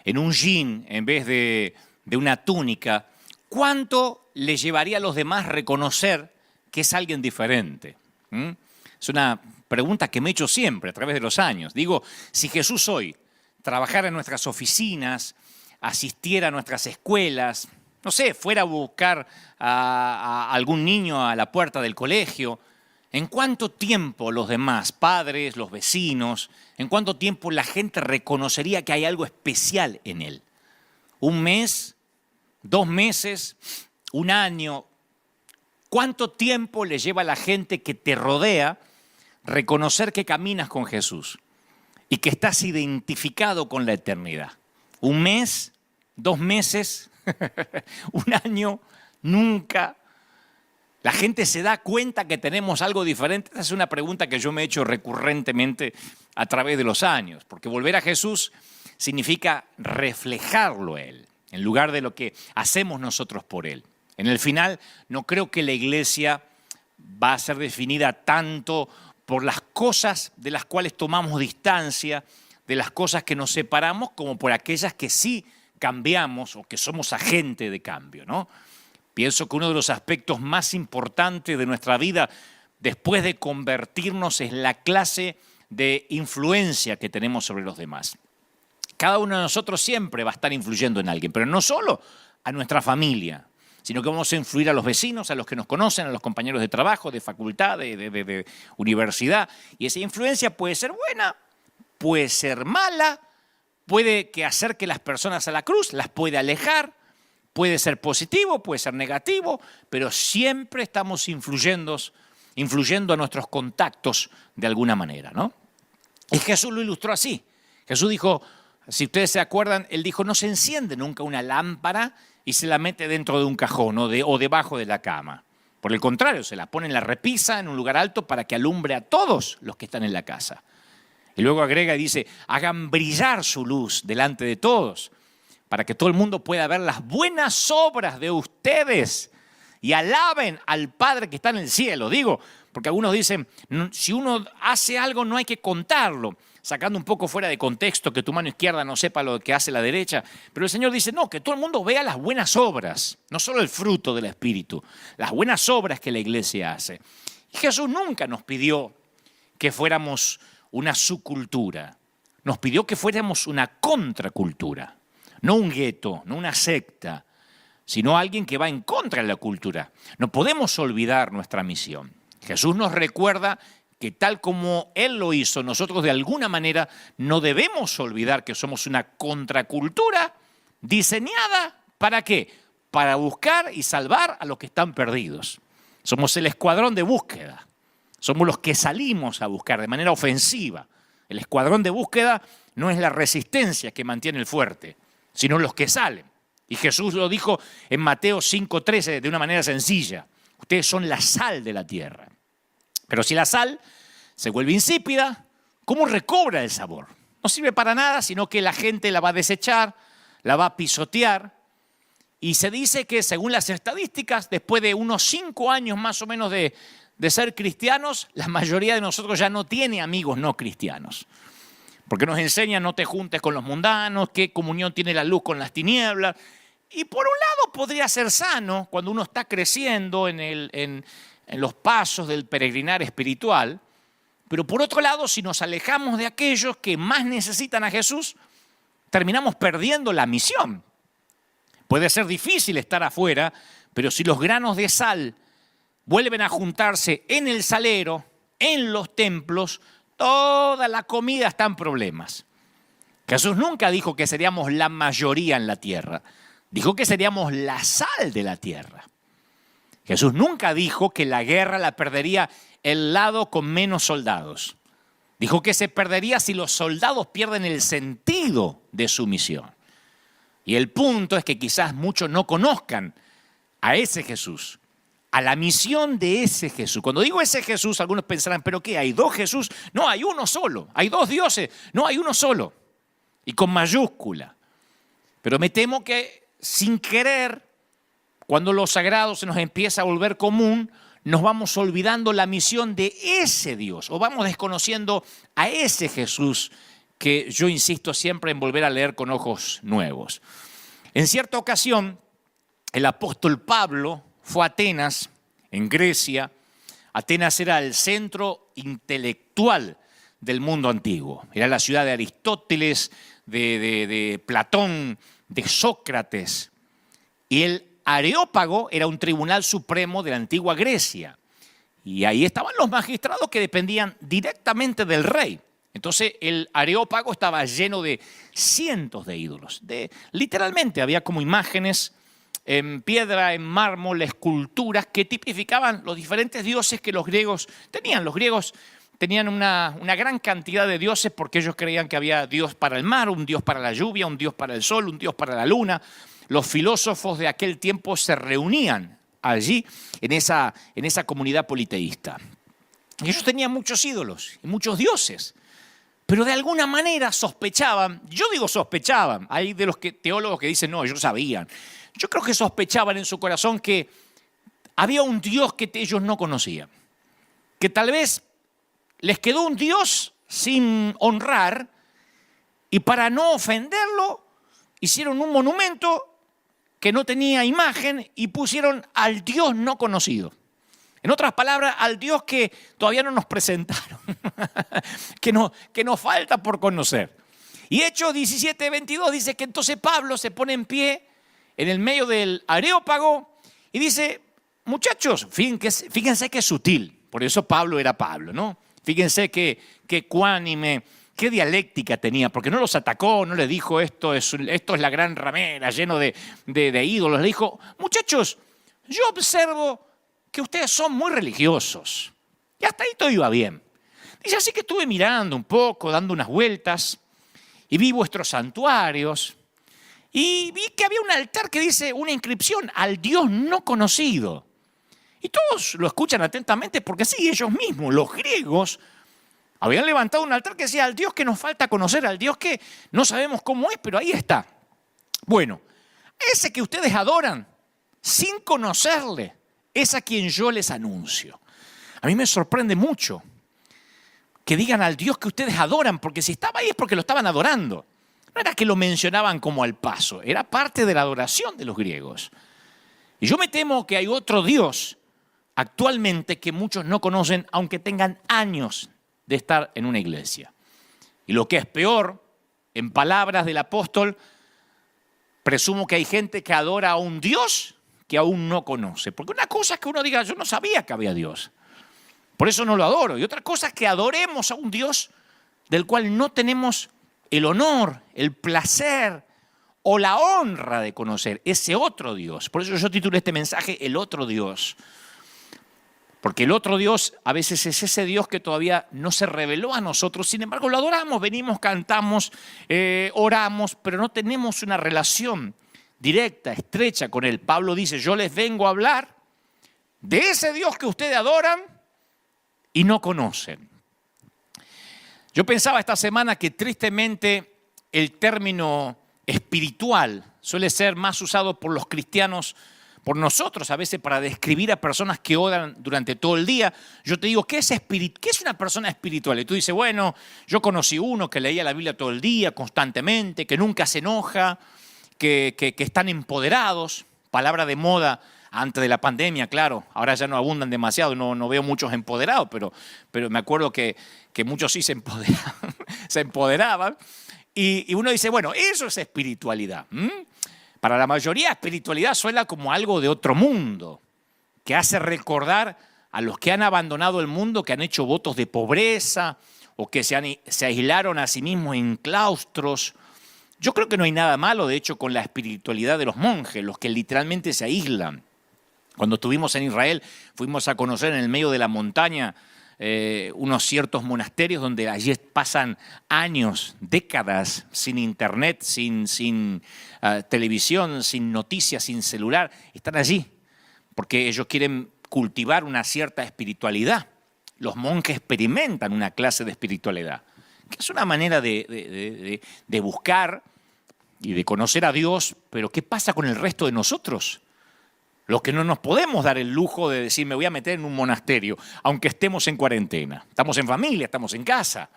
en un jean en vez de una túnica, ¿cuánto le llevaría a los demás reconocer que es alguien diferente? Es una pregunta que me he hecho siempre a través de los años. Digo, si Jesús hoy trabajara en nuestras oficinas, asistiera a nuestras escuelas, no sé, fuera a buscar a algún niño a la puerta del colegio, ¿en cuánto tiempo los demás, padres, los vecinos, en cuánto tiempo la gente reconocería que hay algo especial en él? ¿Un mes? ¿2 meses? ¿1 año? ¿Cuánto tiempo le lleva a la gente que te rodea reconocer que caminas con Jesús y que estás identificado con la eternidad? ¿1 mes? ¿2 meses? ¿1 año? ¿Nunca? ¿La gente se da cuenta que tenemos algo diferente? Esa es una pregunta que yo me he hecho recurrentemente a través de los años, porque volver a Jesús significa reflejarlo a Él, en lugar de lo que hacemos nosotros por Él. En el final, no creo que la iglesia va a ser definida tanto por las cosas de las cuales tomamos distancia, de las cosas que nos separamos, como por aquellas que sí cambiamos o que somos agente de cambio, ¿no? Pienso que uno de los aspectos más importantes de nuestra vida después de convertirnos es la clase de influencia que tenemos sobre los demás. Cada uno de nosotros siempre va a estar influyendo en alguien, pero no solo a nuestra familia, sino que vamos a influir a los vecinos, a los que nos conocen, a los compañeros de trabajo, de facultad, de universidad. Y esa influencia puede ser buena, puede ser mala, puede que acerque las personas a la cruz, las puede alejar. Puede ser positivo, puede ser negativo, pero siempre estamos influyendo a nuestros contactos de alguna manera, ¿no? Y Jesús lo ilustró así. Jesús dijo, si ustedes se acuerdan, Él dijo, no se enciende nunca una lámpara y se la mete dentro de un cajón o debajo de la cama. Por el contrario, se la pone en la repisa, en un lugar alto, para que alumbre a todos los que están en la casa. Y luego agrega y dice, hagan brillar su luz delante de todos, para que todo el mundo pueda ver las buenas obras de ustedes y alaben al Padre que está en el cielo. Digo, porque algunos dicen, si uno hace algo no hay que contarlo, sacando un poco fuera de contexto que tu mano izquierda no sepa lo que hace la derecha. Pero el Señor dice, no, que todo el mundo vea las buenas obras, no solo el fruto del Espíritu, las buenas obras que la iglesia hace. Y Jesús nunca nos pidió que fuéramos una subcultura, nos pidió que fuéramos una contracultura. No un gueto, no una secta, sino alguien que va en contra de la cultura. No podemos olvidar nuestra misión. Jesús nos recuerda que tal como Él lo hizo, nosotros de alguna manera no debemos olvidar que somos una contracultura diseñada, ¿para qué? Para buscar y salvar a los que están perdidos. Somos el escuadrón de búsqueda. Somos los que salimos a buscar de manera ofensiva. El escuadrón de búsqueda no es la resistencia que mantiene el fuerte, sino los que salen. Y Jesús lo dijo en Mateo 5:13 de una manera sencilla. Ustedes son la sal de la tierra. Pero si la sal se vuelve insípida, ¿cómo recobra el sabor? No sirve para nada, sino que la gente la va a desechar, la va a pisotear. Y se dice que según las estadísticas, después de unos 5 años más o menos de ser cristianos, la mayoría de nosotros ya no tiene amigos no cristianos. Porque nos enseñan no te juntes con los mundanos, qué comunión tiene la luz con las tinieblas. Y por un lado podría ser sano cuando uno está creciendo en los pasos del peregrinar espiritual. Pero por otro lado, si nos alejamos de aquellos que más necesitan a Jesús, terminamos perdiendo la misión. Puede ser difícil estar afuera, pero si los granos de sal vuelven a juntarse en el salero, en los templos, toda la comida está en problemas. Jesús nunca dijo que seríamos la mayoría en la tierra. Dijo que seríamos la sal de la tierra. Jesús nunca dijo que la guerra la perdería el lado con menos soldados. Dijo que se perdería si los soldados pierden el sentido de su misión. Y el punto es que quizás muchos no conozcan a ese Jesús, a la misión de ese Jesús. Cuando digo ese Jesús, algunos pensarán, ¿pero qué? ¿Hay 2 Jesús? No, hay uno solo. ¿Hay 2 dioses? No, hay uno solo. Y con mayúscula. Pero me temo que sin querer, cuando lo sagrado se nos empieza a volver común, nos vamos olvidando la misión de ese Dios. O vamos desconociendo a ese Jesús que yo insisto siempre en volver a leer con ojos nuevos. En cierta ocasión, el apóstol Pablo fue a Atenas, en Grecia. Atenas era el centro intelectual del mundo antiguo. Era la ciudad de Aristóteles, de Platón, de Sócrates. Y el Areópago era un tribunal supremo de la antigua Grecia. Y ahí estaban los magistrados que dependían directamente del rey. Entonces el Areópago estaba lleno de cientos de ídolos. Literalmente había como imágenes en piedra, en mármol, esculturas que tipificaban los diferentes dioses que los griegos tenían. Los griegos tenían una gran cantidad de dioses porque ellos creían que había Dios para el mar, un Dios para la lluvia, un Dios para el sol, un Dios para la luna. Los filósofos de aquel tiempo se reunían allí en esa comunidad politeísta. Y ellos tenían muchos ídolos y muchos dioses. Pero de alguna manera sospechaban, yo digo sospechaban, hay de los teólogos que dicen no, ellos sabían. Yo creo que sospechaban en su corazón que había un Dios que ellos no conocían. Que tal vez les quedó un Dios sin honrar y para no ofenderlo hicieron un monumento que no tenía imagen y pusieron al Dios no conocido. En otras palabras, al Dios que todavía no nos presentaron, que nos falta por conocer. Y Hechos 17:22 dice que entonces Pablo se pone en pie en el medio del Areópago y dice, muchachos, fíjense que es sutil, por eso Pablo era Pablo, ¿no? Fíjense que ecuánime, qué dialéctica tenía, porque no los atacó, no les dijo esto es la gran ramera lleno de ídolos. Le dijo, muchachos, yo observo que ustedes son muy religiosos. Y hasta ahí todo iba bien. Dice, así que estuve mirando un poco, dando unas vueltas, y vi vuestros santuarios, y vi que había un altar que dice una inscripción al Dios no conocido. Y todos lo escuchan atentamente porque sí, ellos mismos, los griegos, habían levantado un altar que decía al Dios que nos falta conocer, al Dios que no sabemos cómo es, pero ahí está. Bueno, ese que ustedes adoran, sin conocerle, es a quien yo les anuncio. A mí me sorprende mucho que digan al Dios que ustedes adoran, porque si estaba ahí es porque lo estaban adorando. No era que lo mencionaban como al paso, era parte de la adoración de los griegos. Y yo me temo que hay otro Dios actualmente que muchos no conocen, aunque tengan años de estar en una iglesia. Y lo que es peor, en palabras del apóstol, presumo que hay gente que adora a un Dios que aún no conoce. Porque una cosa es que uno diga, yo no sabía que había Dios, por eso no lo adoro. Y otra cosa es que adoremos a un Dios del cual no tenemos el honor, el placer o la honra de conocer ese otro Dios. Por eso yo titulé este mensaje El otro Dios. Porque el otro Dios a veces es ese Dios que todavía no se reveló a nosotros. Sin embargo, lo adoramos, venimos, cantamos, oramos, pero no tenemos una relación directa, estrecha con Él. Pablo dice, yo les vengo a hablar de ese Dios que ustedes adoran y no conocen. Yo pensaba esta semana que tristemente el término espiritual suele ser más usado por los cristianos, por nosotros a veces para describir a personas que oran durante todo el día. Yo te digo, ¿qué es una persona espiritual? Y tú dices, bueno, yo conocí uno que leía la Biblia todo el día, constantemente, que nunca se enoja, que están empoderados. Palabra de moda antes de la pandemia, claro. Ahora ya no abundan demasiado, no veo muchos empoderados, pero me acuerdo que muchos sí se empoderaban. Y uno dice, bueno, eso es espiritualidad. Para la mayoría, espiritualidad suena como algo de otro mundo, que hace recordar a los que han abandonado el mundo, que han hecho votos de pobreza o que se aislaron a sí mismos en claustros. Yo creo que no hay nada malo, de hecho, con la espiritualidad de los monjes, los que literalmente se aíslan. Cuando estuvimos en Israel, fuimos a conocer en el medio de la montaña unos ciertos monasterios donde allí pasan años, décadas sin internet, sin televisión, sin noticias, sin celular. Están allí porque ellos quieren cultivar una cierta espiritualidad. Los monjes experimentan una clase de espiritualidad, que es una manera de buscar y de conocer a Dios, pero ¿qué pasa con el resto de nosotros? Los que no nos podemos dar el lujo de decir, me voy a meter en un monasterio, aunque estemos en cuarentena. Estamos en familia, estamos en casa.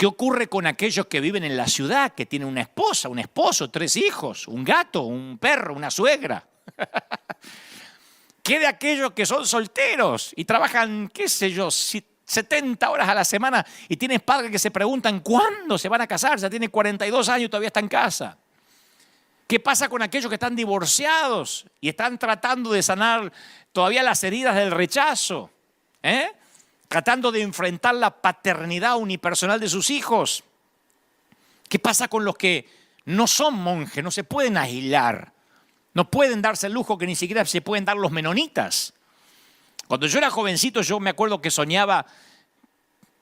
¿Qué ocurre con aquellos que viven en la ciudad, que tienen una esposa, un esposo, 3 hijos, un gato, un perro, una suegra? ¿Qué de aquellos que son solteros y trabajan, qué sé yo, 70 horas a la semana y tienes padres que se preguntan cuándo se van a casar? Ya tiene 42 años y todavía está en casa. ¿Qué pasa con aquellos que están divorciados y están tratando de sanar todavía las heridas del rechazo? Tratando de enfrentar la paternidad unipersonal de sus hijos. ¿Qué pasa con los que no son monjes, no se pueden aislar? No pueden darse el lujo que ni siquiera se pueden dar los menonitas. Cuando yo era jovencito, yo me acuerdo que soñaba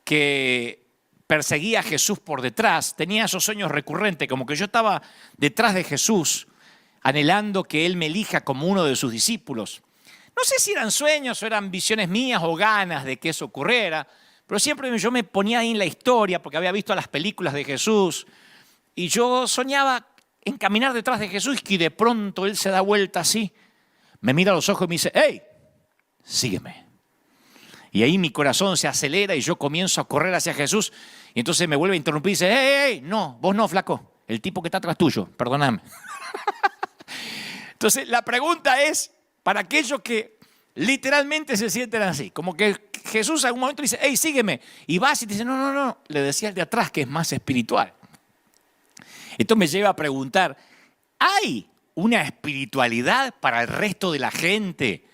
que perseguía a Jesús por detrás. Tenía esos sueños recurrentes, como que yo estaba detrás de Jesús, anhelando que Él me elija como uno de sus discípulos. No sé si eran sueños o eran visiones mías o ganas de que eso ocurriera, pero siempre yo me ponía ahí en la historia porque había visto las películas de Jesús y yo soñaba en caminar detrás de Jesús y de pronto Él se da vuelta así, me mira a los ojos y me dice, ¡hey! Sígueme. Y ahí mi corazón se acelera y yo comienzo a correr hacia Jesús y entonces me vuelve a interrumpir y dice, ¡hey! No, vos no, flaco, el tipo que está atrás tuyo, perdóname. Entonces la pregunta es, para aquellos que literalmente se sienten así, como que Jesús en algún momento dice, ¡hey, sígueme! Y vas y te dice, no, le decía el de atrás que es más espiritual. Esto me lleva a preguntar, ¿hay una espiritualidad para el resto de la gente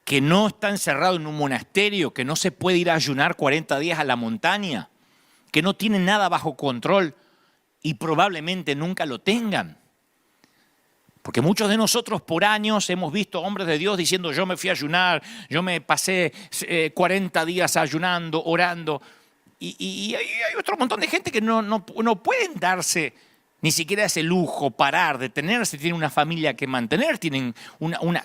que no está encerrado en un monasterio, que no se puede ir a ayunar 40 días a la montaña, que no tienen nada bajo control y probablemente nunca lo tengan? Porque muchos de nosotros por años hemos visto hombres de Dios diciendo, yo me fui a ayunar, yo me pasé 40 días ayunando, orando. Y hay otro montón de gente que no pueden darse ni siquiera ese lujo, parar, detenerse, tienen una familia que mantener, tienen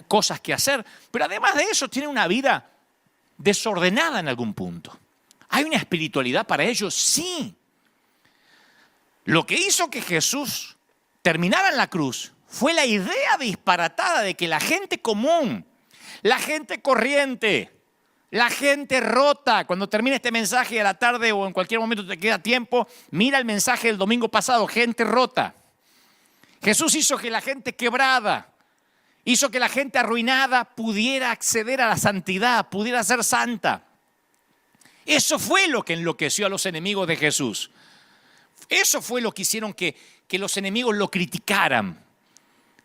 cosas que hacer, pero además de eso tienen una vida desordenada en algún punto. ¿Hay una espiritualidad para ellos? Sí. Lo que hizo que Jesús terminara en la cruz fue la idea disparatada de que la gente común, la gente corriente, la gente rota, cuando termine este mensaje a la tarde o en cualquier momento te queda tiempo, mira el mensaje del domingo pasado, gente rota. Jesús hizo que la gente quebrada, hizo que la gente arruinada pudiera acceder a la santidad, pudiera ser santa. Eso fue lo que enloqueció a los enemigos de Jesús. Eso fue lo que hicieron que los enemigos lo criticaran.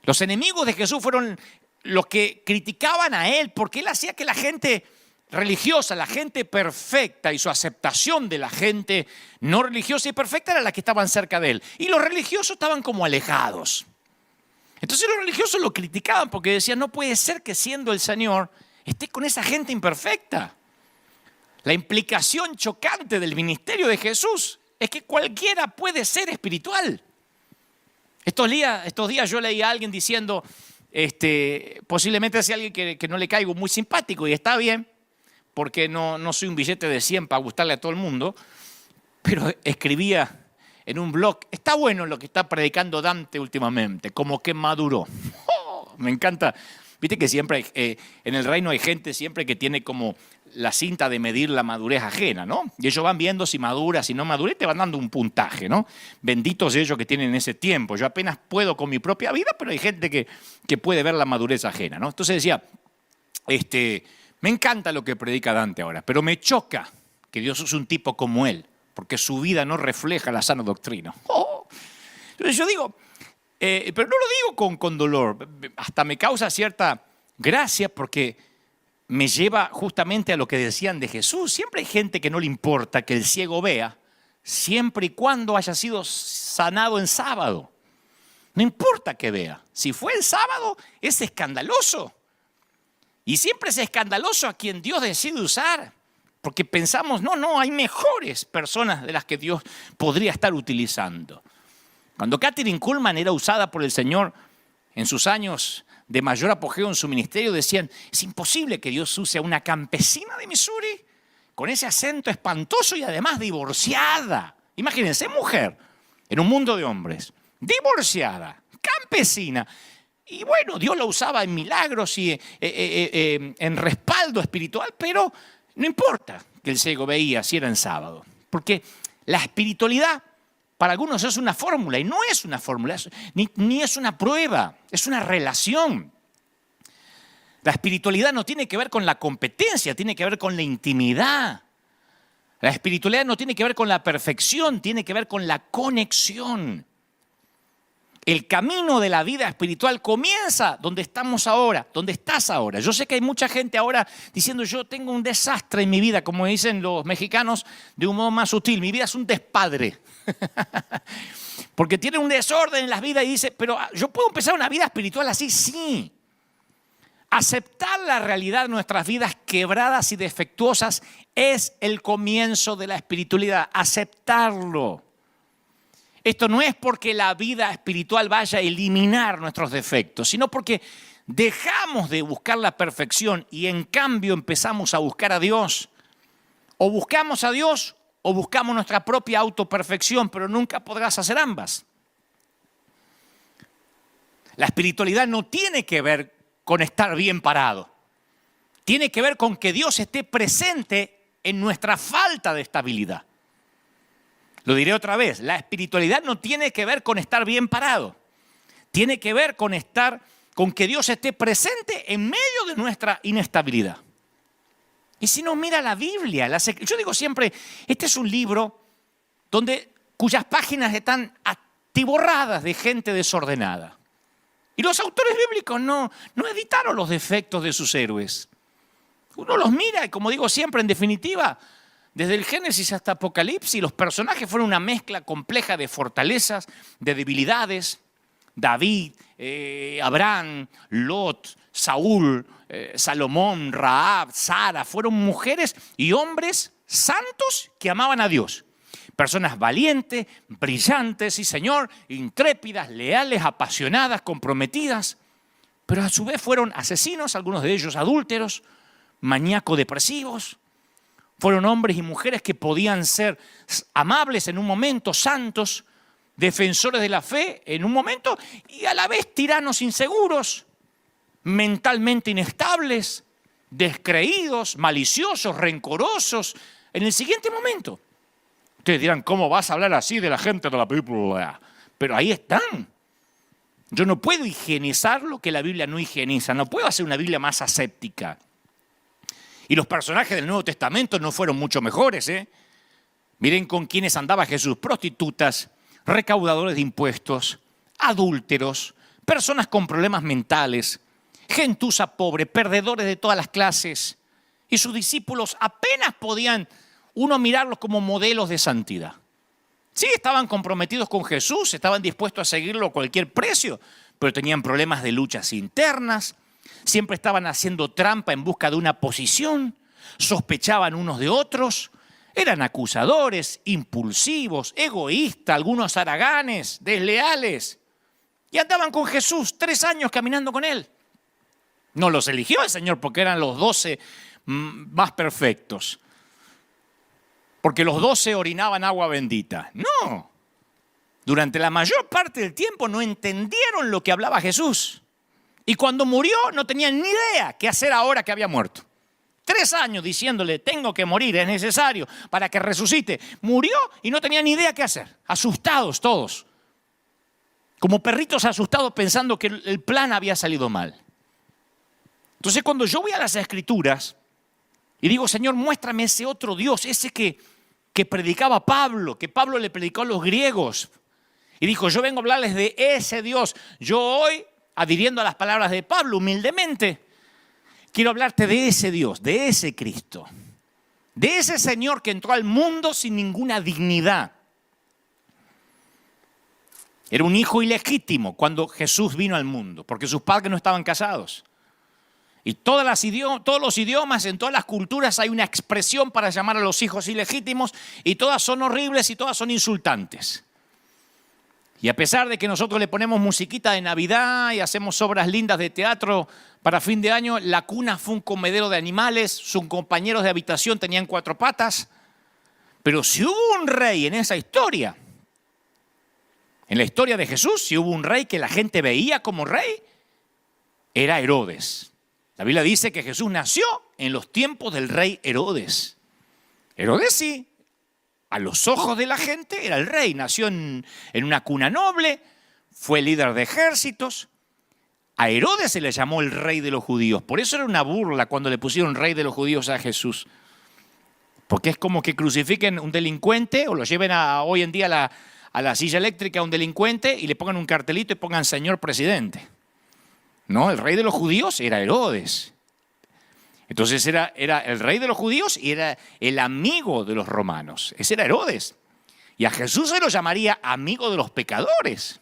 Los enemigos de Jesús fueron los que criticaban a Él porque Él hacía que la gente religiosa, la gente perfecta y su aceptación de la gente no religiosa y perfecta era la que estaban cerca de Él. Y los religiosos estaban como alejados. Entonces los religiosos lo criticaban porque decían, no puede ser que siendo el Señor esté con esa gente imperfecta. La implicación chocante del ministerio de Jesús es que cualquiera puede ser espiritual. Estos días yo leí a alguien diciendo, posiblemente sea alguien que no le caigo muy simpático y está bien, porque no soy un billete de 100 para gustarle a todo el mundo, pero escribía en un blog, está bueno lo que está predicando Dante últimamente, como que maduró. Oh, me encanta. Viste que siempre en el reino hay gente siempre que tiene como la cinta de medir la madurez ajena, ¿no? Y ellos van viendo si madura, si no madura, y te van dando un puntaje, ¿no? Benditos ellos que tienen ese tiempo. Yo apenas puedo con mi propia vida, pero hay gente que puede ver la madurez ajena, ¿no? Entonces decía, me encanta lo que predica Dante ahora, pero me choca que Dios use un tipo como él, porque su vida no refleja la sana doctrina. Oh. Entonces yo digo, pero no lo digo con dolor, hasta me causa cierta gracia porque me lleva justamente a lo que decían de Jesús. Siempre hay gente que no le importa que el ciego vea, siempre y cuando haya sido sanado en sábado. No importa que vea. Si fue en sábado, es escandaloso. Y siempre es escandaloso a quien Dios decide usar. Porque pensamos, no, hay mejores personas de las que Dios podría estar utilizando. Cuando Kathryn Kuhlman era usada por el Señor en sus años de mayor apogeo en su ministerio, decían, es imposible que Dios use a una campesina de Missouri con ese acento espantoso y además divorciada. Imagínense, mujer en un mundo de hombres, divorciada, campesina. Y bueno, Dios la usaba en milagros y en respaldo espiritual, pero no importa que el ciego veía si era en sábado. Porque La espiritualidad para algunos es una fórmula y no es una fórmula, ni es una prueba, es una relación. La espiritualidad no tiene que ver con la competencia, tiene que ver con la intimidad. La espiritualidad no tiene que ver con la perfección, tiene que ver con la conexión. El camino de la vida espiritual comienza donde estamos ahora, donde estás ahora. Yo sé que hay mucha gente ahora diciendo yo tengo un desastre en mi vida, como dicen los mexicanos de un modo más sutil, mi vida es un despadre. Porque tiene un desorden en las vidas y dice, pero yo puedo empezar una vida espiritual así, sí. Aceptar la realidad de nuestras vidas quebradas y defectuosas es el comienzo de la espiritualidad, aceptarlo. Esto no es porque la vida espiritual vaya a eliminar nuestros defectos, sino porque dejamos de buscar la perfección y en cambio empezamos a buscar a Dios. O buscamos a Dios o buscamos nuestra propia autoperfección, pero nunca podrás hacer ambas. La espiritualidad no tiene que ver con estar bien parado. Tiene que ver con que Dios esté presente en nuestra falta de estabilidad. Lo diré otra vez, la espiritualidad no tiene que ver con estar bien parado. Tiene que ver con que Dios esté presente en medio de nuestra inestabilidad. Y si no, mira la Biblia. Yo digo siempre, este es un libro cuyas páginas están atiborradas de gente desordenada. Y los autores bíblicos no editaron los defectos de sus héroes. Uno los mira y, como digo siempre, en definitiva, desde el Génesis hasta Apocalipsis, los personajes fueron una mezcla compleja de fortalezas, de debilidades. David, Abraham, Lot, Saúl, Salomón, Rahab, Sara, fueron mujeres y hombres santos que amaban a Dios. Personas valientes, brillantes, sí señor, intrépidas, leales, apasionadas, comprometidas, pero a su vez fueron asesinos, algunos de ellos adúlteros, maníaco-depresivos. Fueron hombres y mujeres que podían ser amables en un momento, santos, defensores de la fe en un momento y a la vez tiranos inseguros, mentalmente inestables, descreídos, maliciosos, rencorosos en el siguiente momento. Ustedes dirán, ¿cómo vas a hablar así de la gente de la Biblia? Pero ahí están. Yo no puedo higienizar lo que la Biblia no higieniza, no puedo hacer una Biblia más aséptica. Y los personajes del Nuevo Testamento no fueron mucho mejores, ¿eh? Miren con quiénes andaba Jesús: prostitutas, recaudadores de impuestos, adúlteros, personas con problemas mentales, gentuza pobre, perdedores de todas las clases. Y sus discípulos apenas podían uno mirarlos como modelos de santidad. Sí, estaban comprometidos con Jesús, estaban dispuestos a seguirlo a cualquier precio, pero tenían problemas de luchas internas. Siempre estaban haciendo trampa en busca de una posición, sospechaban unos de otros, eran acusadores, impulsivos, egoístas, algunos haraganes, desleales. Y andaban con Jesús 3 años caminando con él. No los eligió el Señor porque eran los 12 más perfectos, porque los 12 orinaban agua bendita. No, durante la mayor parte del tiempo no entendieron lo que hablaba Jesús. Y cuando murió no tenían ni idea qué hacer ahora que había muerto. 3 años diciéndole, tengo que morir, es necesario para que resucite. Murió y no tenían ni idea qué hacer. Asustados todos. Como perritos asustados pensando que el plan había salido mal. Entonces cuando yo voy a las Escrituras y digo, Señor, muéstrame ese otro Dios, ese que predicaba Pablo, que Pablo le predicó a los griegos. Y dijo, yo vengo a hablarles de ese Dios. Yo hoy, adhiriendo a las palabras de Pablo humildemente, quiero hablarte de ese Dios, de ese Cristo, de ese Señor que entró al mundo sin ninguna dignidad. Era un hijo ilegítimo cuando Jesús vino al mundo, porque sus padres no estaban casados. Y todos los idiomas, en todas las culturas hay una expresión para llamar a los hijos ilegítimos y todas son horribles y todas son insultantes. Y a pesar de que nosotros le ponemos musiquita de Navidad y hacemos obras lindas de teatro para fin de año, la cuna fue un comedero de animales, sus compañeros de habitación tenían 4 patas. Pero si hubo un rey en esa historia, en la historia de Jesús, si hubo un rey que la gente veía como rey, era Herodes. La Biblia dice que Jesús nació en los tiempos del rey Herodes. Herodes sí, a los ojos de la gente era el rey. Nació en una cuna noble, fue líder de ejércitos. A Herodes se le llamó el rey de los judíos. Por eso era una burla cuando le pusieron rey de los judíos a Jesús. Porque es como que crucifiquen un delincuente o lo lleven hoy en día a la silla eléctrica a un delincuente y le pongan un cartelito y pongan señor presidente. No, el rey de los judíos era Herodes. Entonces era el rey de los judíos y era el amigo de los romanos. Ese era Herodes. Y a Jesús se lo llamaría amigo de los pecadores.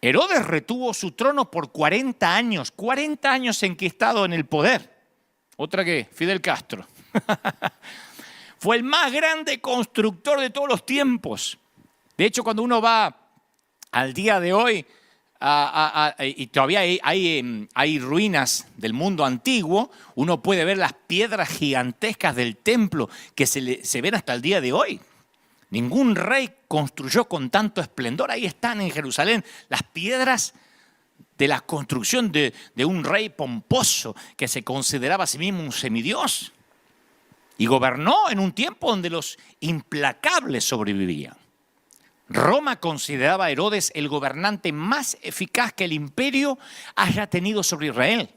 Herodes retuvo su trono por 40 años. 40 años enquistado en el poder. Otra que Fidel Castro. Fue el más grande constructor de todos los tiempos. De hecho, cuando uno va al día de hoy, y todavía hay ruinas del mundo antiguo, uno puede ver las piedras gigantescas del templo que se ven hasta el día de hoy. Ningún rey construyó con tanto esplendor. Ahí están en Jerusalén las piedras de la construcción de un rey pomposo que se consideraba a sí mismo un semidios. Y gobernó en un tiempo donde los implacables sobrevivían. Roma consideraba a Herodes el gobernante más eficaz que el imperio haya tenido sobre Israel.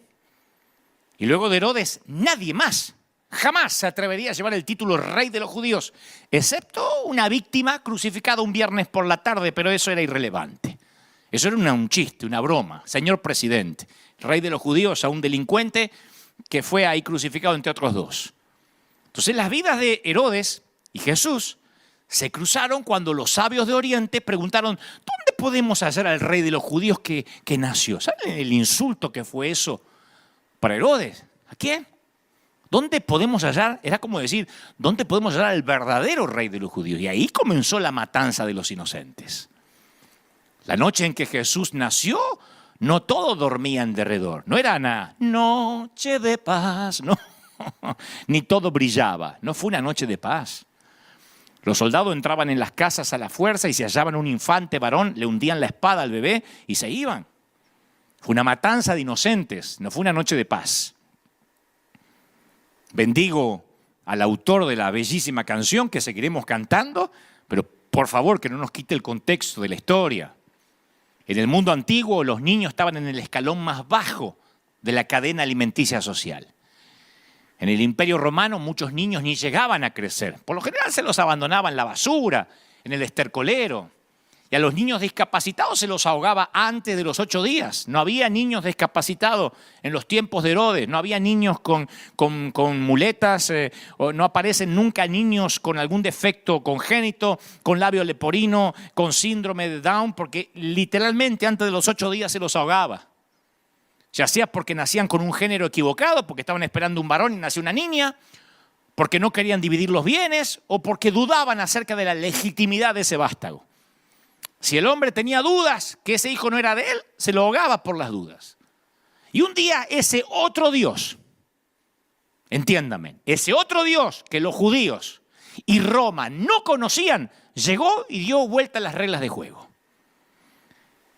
Y luego de Herodes, nadie más jamás se atrevería a llevar el título rey de los judíos, excepto una víctima crucificada un viernes por la tarde, pero eso era irrelevante. Eso era un chiste, una broma. Señor presidente, rey de los judíos a un delincuente que fue ahí crucificado entre otros dos. Entonces las vidas de Herodes y Jesús se cruzaron cuando los sabios de Oriente preguntaron, ¿dónde podemos hallar al rey de los judíos que nació? ¿Saben el insulto que fue eso para Herodes? ¿A quién? ¿Dónde podemos hallar? Era como decir, ¿dónde podemos hallar al verdadero rey de los judíos? Y ahí comenzó la matanza de los inocentes. La noche en que Jesús nació, no todos dormían de alrededor. No era una noche de paz, no. Ni todo brillaba. No fue una noche de paz. Los soldados entraban en las casas a la fuerza y si hallaban un infante varón, le hundían la espada al bebé y se iban. Fue una matanza de inocentes, no fue una noche de paz. Bendigo al autor de la bellísima canción que seguiremos cantando, pero por favor que no nos quite el contexto de la historia. En el mundo antiguo los niños estaban en el escalón más bajo de la cadena alimenticia social. En el Imperio Romano muchos niños ni llegaban a crecer. Por lo general se los abandonaba en la basura, en el estercolero. Y a los niños discapacitados se los ahogaba antes de los 8 días. No había niños discapacitados en los tiempos de Herodes. No había niños con muletas. O no aparecen nunca niños con algún defecto congénito, con labio leporino, con síndrome de Down, porque literalmente antes de los 8 días se los ahogaba. Ya sea porque nacían con un género equivocado, porque estaban esperando un varón y nació una niña, porque no querían dividir los bienes o porque dudaban acerca de la legitimidad de ese vástago. Si el hombre tenía dudas que ese hijo no era de él, se lo ahogaba por las dudas. Y un día ese otro Dios, entiéndame, ese otro Dios que los judíos y Roma no conocían, llegó y dio vuelta a las reglas de juego.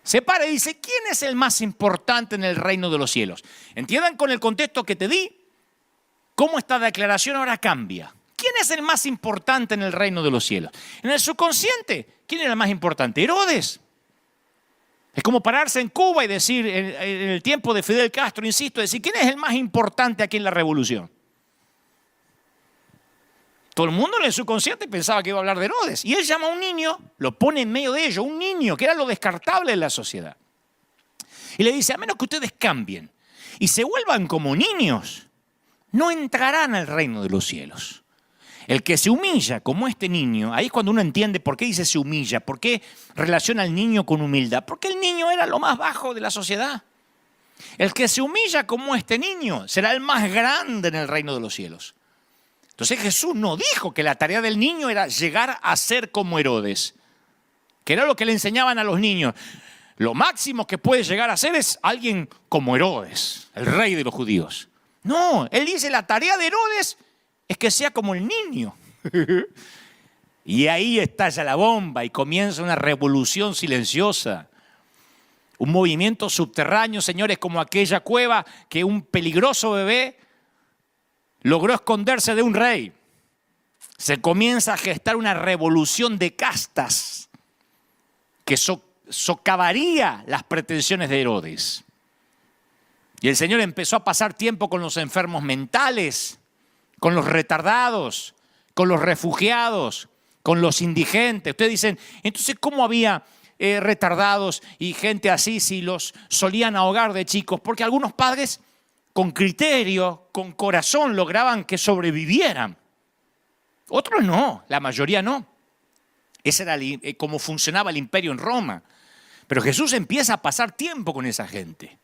Se para y dice, ¿quién es el más importante en el reino de los cielos? Entiendan con el contexto que te di, cómo esta declaración ahora cambia. ¿Quién es el más importante en el reino de los cielos? En el subconsciente, ¿quién era el más importante? Herodes. Es como pararse en Cuba y decir, en el tiempo de Fidel Castro, insisto, decir, ¿quién es el más importante aquí en la revolución? Todo el mundo en el subconsciente pensaba que iba a hablar de Herodes. Y él llama a un niño, lo pone en medio de ellos, un niño que era lo descartable de la sociedad. Y le dice, a menos que ustedes cambien y se vuelvan como niños, no entrarán al reino de los cielos. El que se humilla como este niño, ahí es cuando uno entiende por qué dice se humilla, por qué relaciona al niño con humildad, porque el niño era lo más bajo de la sociedad. El que se humilla como este niño será el más grande en el reino de los cielos. Entonces Jesús no dijo que la tarea del niño era llegar a ser como Herodes, que era lo que le enseñaban a los niños. Lo máximo que puede llegar a ser es alguien como Herodes, el rey de los judíos. No, él dice la tarea de Herodes es que sea como el niño. Y ahí estalla la bomba y comienza una revolución silenciosa. Un movimiento subterráneo, señores, como aquella cueva que un peligroso bebé logró esconderse de un rey. se comienza a gestar una revolución de castas que socavaría las pretensiones de Herodes. Y el Señor empezó a pasar tiempo con los enfermos mentales, con los retardados, con los refugiados, con los indigentes. Ustedes dicen, entonces, ¿cómo había retardados y gente así si los solían ahogar de chicos? Porque algunos padres, con criterio, con corazón, lograban que sobrevivieran. Otros no, la mayoría no. Ese era cómo funcionaba el imperio en Roma. Pero Jesús empieza a pasar tiempo con esa gente.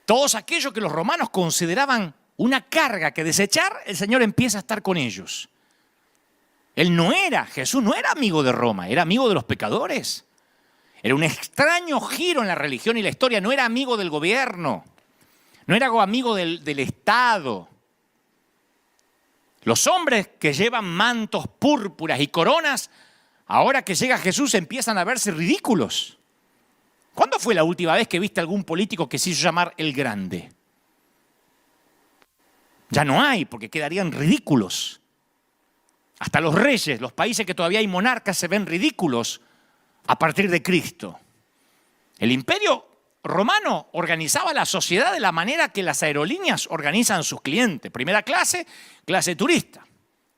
Todos aquellos que los romanos consideraban una carga que desechar, el Señor empieza a estar con ellos. Jesús no era amigo de Roma, era amigo de los pecadores. Era un extraño giro en la religión y la historia, no era amigo del gobierno, no era amigo del Estado. Los hombres que llevan mantos púrpuras y coronas, ahora que llega Jesús empiezan a verse ridículos. ¿Cuándo fue la última vez que viste algún político que se hizo llamar el Grande? Ya no hay, porque quedarían ridículos. Hasta los reyes, los países que todavía hay monarcas, se ven ridículos a partir de Cristo. El imperio romano organizaba la sociedad de la manera que las aerolíneas organizan sus clientes. Primera clase, clase turista.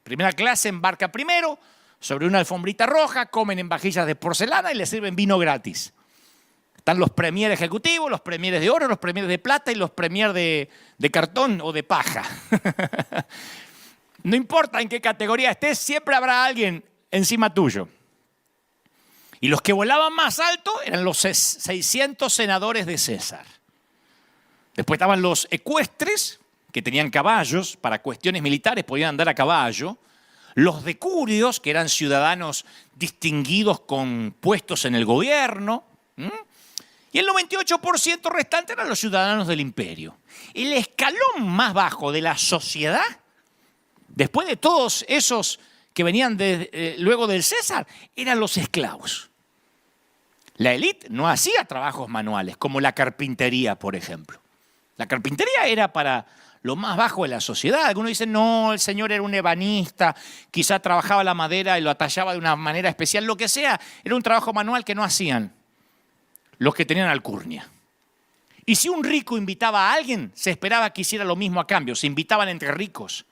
Primera clase embarca primero, sobre una alfombrita roja, comen en vajillas de porcelana y les sirven vino gratis. Están los premiers ejecutivos, los premiers de oro, los premiers de plata y los premiers de cartón o de paja. No importa en qué categoría estés, siempre habrá alguien encima tuyo. Y los que volaban más alto eran los 600 senadores de César. Después estaban los ecuestres, que tenían caballos, para cuestiones militares podían andar a caballo. Los decurios, que eran ciudadanos distinguidos con puestos en el gobierno. Y el 98% restante eran los ciudadanos del imperio. El escalón más bajo de la sociedad, después de todos esos que venían luego del César, eran los esclavos. La élite no hacía trabajos manuales, como la carpintería, por ejemplo. La carpintería era para lo más bajo de la sociedad. Algunos dicen, no, el señor era un ebanista, quizá trabajaba la madera y lo atallaba de una manera especial, lo que sea. Era un trabajo manual que no hacían los que tenían alcurnia. Y si un rico invitaba a alguien, se esperaba que hiciera lo mismo a cambio. Se invitaban entre ricos.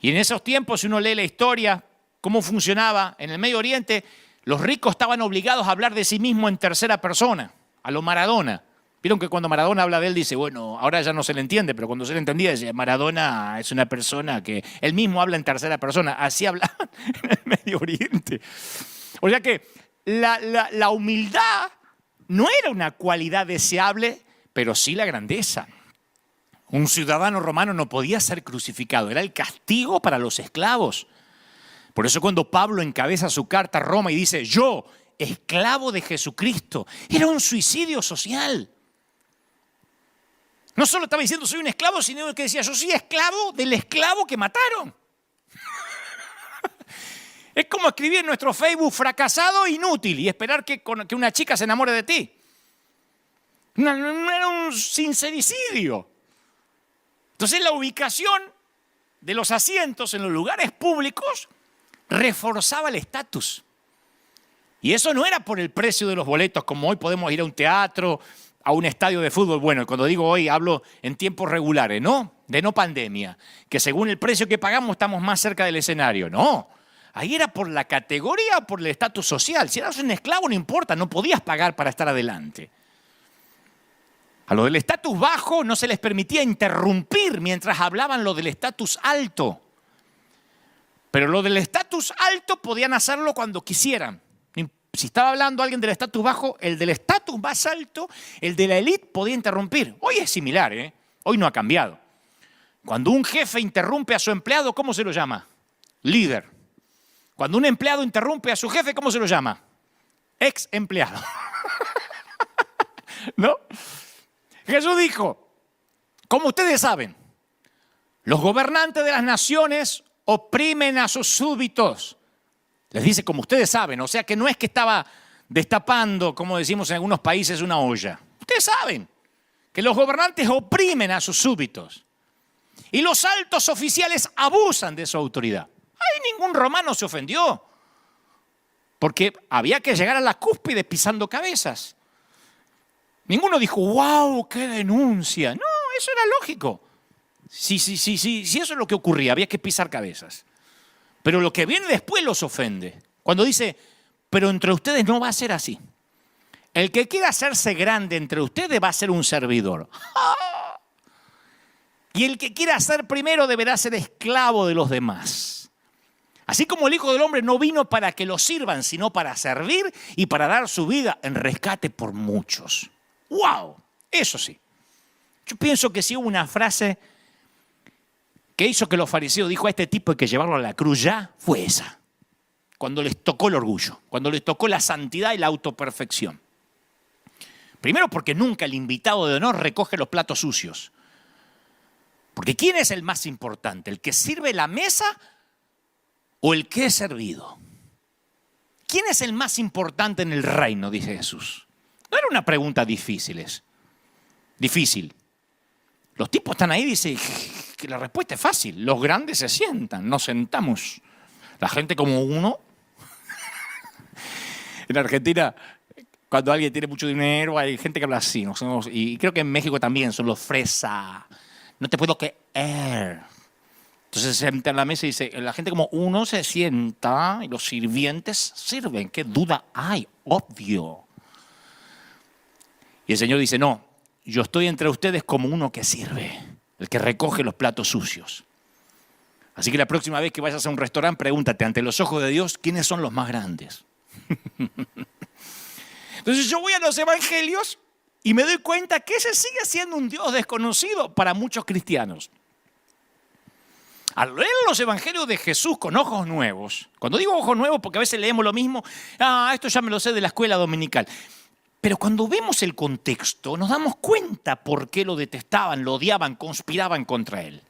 Y en esos tiempos, si uno lee la historia, cómo funcionaba en el Medio Oriente, los ricos estaban obligados a hablar de sí mismos en tercera persona, a lo Maradona. Vieron que cuando Maradona habla de él dice, bueno, ahora ya no se le entiende, pero cuando se le entendía decía, Maradona es una persona que él mismo habla en tercera persona. Así hablaban en el Medio Oriente. O sea que la humildad no era una cualidad deseable, pero sí la grandeza. Un ciudadano romano no podía ser crucificado, era el castigo para los esclavos. Por eso cuando Pablo encabeza su carta a Roma y dice, yo, esclavo de Jesucristo, era un suicidio social. No solo estaba diciendo soy un esclavo, sino que decía yo soy esclavo del esclavo que mataron. Es como escribir en nuestro Facebook fracasado e inútil y esperar que una chica se enamore de ti. No era un sincericidio. Entonces la ubicación de los asientos en los lugares públicos reforzaba el estatus. Y eso no era por el precio de los boletos, como hoy podemos ir a un teatro, a un estadio de fútbol. Bueno, cuando digo hoy hablo en tiempos regulares, ¿no? De no pandemia, que según el precio que pagamos estamos más cerca del escenario. No, ahí era por la categoría, por el estatus social. Si eras un esclavo no importa, no podías pagar para estar adelante. A los del estatus bajo no se les permitía interrumpir mientras hablaban los del estatus alto. Pero los del estatus alto podían hacerlo cuando quisieran. Si estaba hablando alguien del estatus bajo, el del estatus más alto, el de la élite, podía interrumpir. Hoy es similar, ¿eh? Hoy no ha cambiado. Cuando un jefe interrumpe a su empleado, ¿cómo se lo llama? Líder. Cuando un empleado interrumpe a su jefe, ¿cómo se lo llama? Ex empleado. ¿No? Jesús dijo, como ustedes saben, los gobernantes de las naciones oprimen a sus súbditos. Les dice, como ustedes saben, o sea que no es que estaba destapando, como decimos en algunos países, una olla. Ustedes saben que los gobernantes oprimen a sus súbditos. Y los altos oficiales abusan de su autoridad. Ahí ningún romano se ofendió, porque había que llegar a la cúspide pisando cabezas. Ninguno dijo, wow, qué denuncia. No, eso era lógico. Sí, eso es lo que ocurría, había que pisar cabezas. Pero lo que viene después los ofende. Cuando dice, pero entre ustedes no va a ser así. El que quiera hacerse grande entre ustedes va a ser un servidor. Y el que quiera ser primero deberá ser esclavo de los demás. Así como el Hijo del Hombre no vino para que lo sirvan, sino para servir y para dar su vida en rescate por muchos. ¡Wow! Eso sí. Yo pienso que si hubo una frase que hizo que los fariseos dijo a este tipo hay que llevarlo a la cruz ya, fue esa. Cuando les tocó el orgullo, cuando les tocó la santidad y la autoperfección. Primero porque nunca el invitado de honor recoge los platos sucios. Porque ¿quién es el más importante? ¿El que sirve la mesa o el que es servido? ¿Quién es el más importante en el reino? Dice Jesús. No era una pregunta difícil. Los tipos están ahí y dicen que la respuesta es fácil. Los grandes se sientan, nos sentamos. La gente como uno. En Argentina, cuando alguien tiene mucho dinero, hay gente que habla así. ¿No? Y creo que en México también son los fresa. No te puedo creer. Entonces se sientan a la mesa y dice, la gente como uno se sienta y los sirvientes sirven. ¿Qué duda hay? Obvio. Y el Señor dice, no, yo estoy entre ustedes como uno que sirve, el que recoge los platos sucios. Así que la próxima vez que vayas a un restaurante, pregúntate ante los ojos de Dios, ¿quiénes son los más grandes? Entonces yo voy a los evangelios y me doy cuenta que ese sigue siendo un Dios desconocido para muchos cristianos. Al leer los evangelios de Jesús con ojos nuevos, cuando digo ojos nuevos porque a veces leemos lo mismo, esto ya me lo sé de la escuela dominical. Pero cuando vemos el contexto, nos damos cuenta por qué lo detestaban, lo odiaban, conspiraban contra él.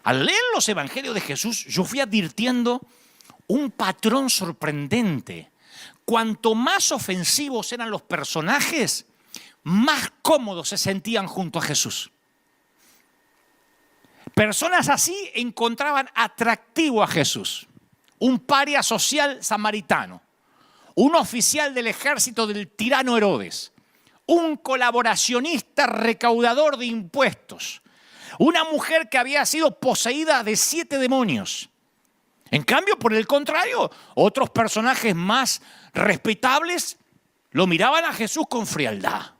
Al leer los evangelios de Jesús, yo fui advirtiendo un patrón sorprendente. Cuanto más ofensivos eran los personajes, más cómodos se sentían junto a Jesús. Personas así encontraban atractivo a Jesús. Un paria social samaritano. Un oficial del ejército del tirano Herodes, un colaboracionista recaudador de impuestos, una mujer que había sido poseída de 7 demonios. En cambio, por el contrario, otros personajes más respetables lo miraban a Jesús con frialdad,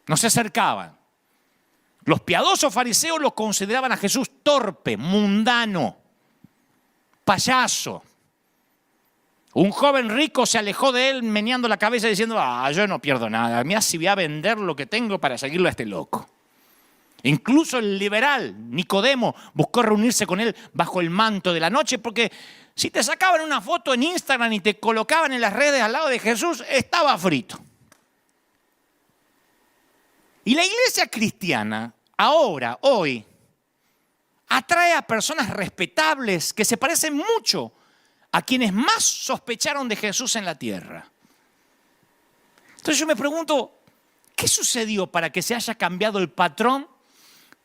no se acercaban. Los piadosos fariseos lo consideraban a Jesús torpe, mundano, payaso. Un joven rico se alejó de él meneando la cabeza diciendo, yo no pierdo nada, mira si voy a vender lo que tengo para seguirlo a este loco. Incluso el liberal Nicodemo buscó reunirse con él bajo el manto de la noche porque si te sacaban una foto en Instagram y te colocaban en las redes al lado de Jesús, estaba frito. Y la iglesia cristiana, ahora, hoy, atrae a personas respetables que se parecen mucho a quienes más sospecharon de Jesús en la tierra. Entonces yo me pregunto, ¿qué sucedió para que se haya cambiado el patrón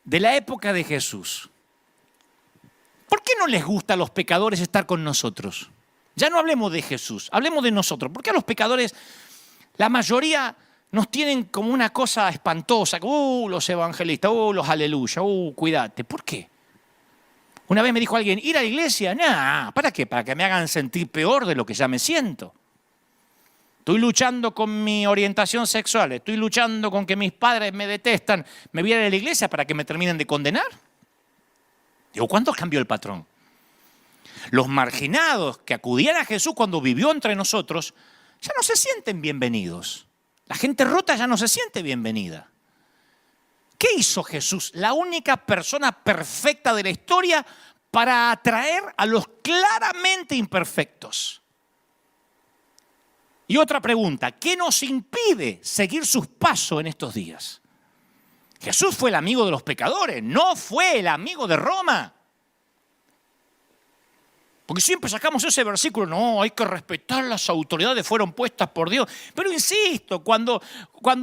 de la época de Jesús? ¿Por qué no les gusta a los pecadores estar con nosotros? Ya no hablemos de Jesús, hablemos de nosotros. ¿Por qué a los pecadores, la mayoría, nos tienen como una cosa espantosa? Los evangelistas, los aleluya, cuídate. ¿Por qué? Una vez me dijo alguien, ¿ir a la iglesia? Nah, ¿para qué? Para que me hagan sentir peor de lo que ya me siento. Estoy luchando con mi orientación sexual, estoy luchando con que mis padres me detestan. ¿Me voy a ir a la iglesia para que me terminen de condenar? Digo, ¿cuánto cambió el patrón? Los marginados que acudían a Jesús cuando vivió entre nosotros ya no se sienten bienvenidos. La gente rota ya no se siente bienvenida. ¿Qué hizo Jesús? La única persona perfecta de la historia para atraer a los claramente imperfectos. Y otra pregunta, ¿qué nos impide seguir sus pasos en estos días? Jesús fue el amigo de los pecadores, no fue el amigo de Roma. Porque siempre sacamos ese versículo, no, hay que respetar las autoridades, fueron puestas por Dios. Pero insisto, cuando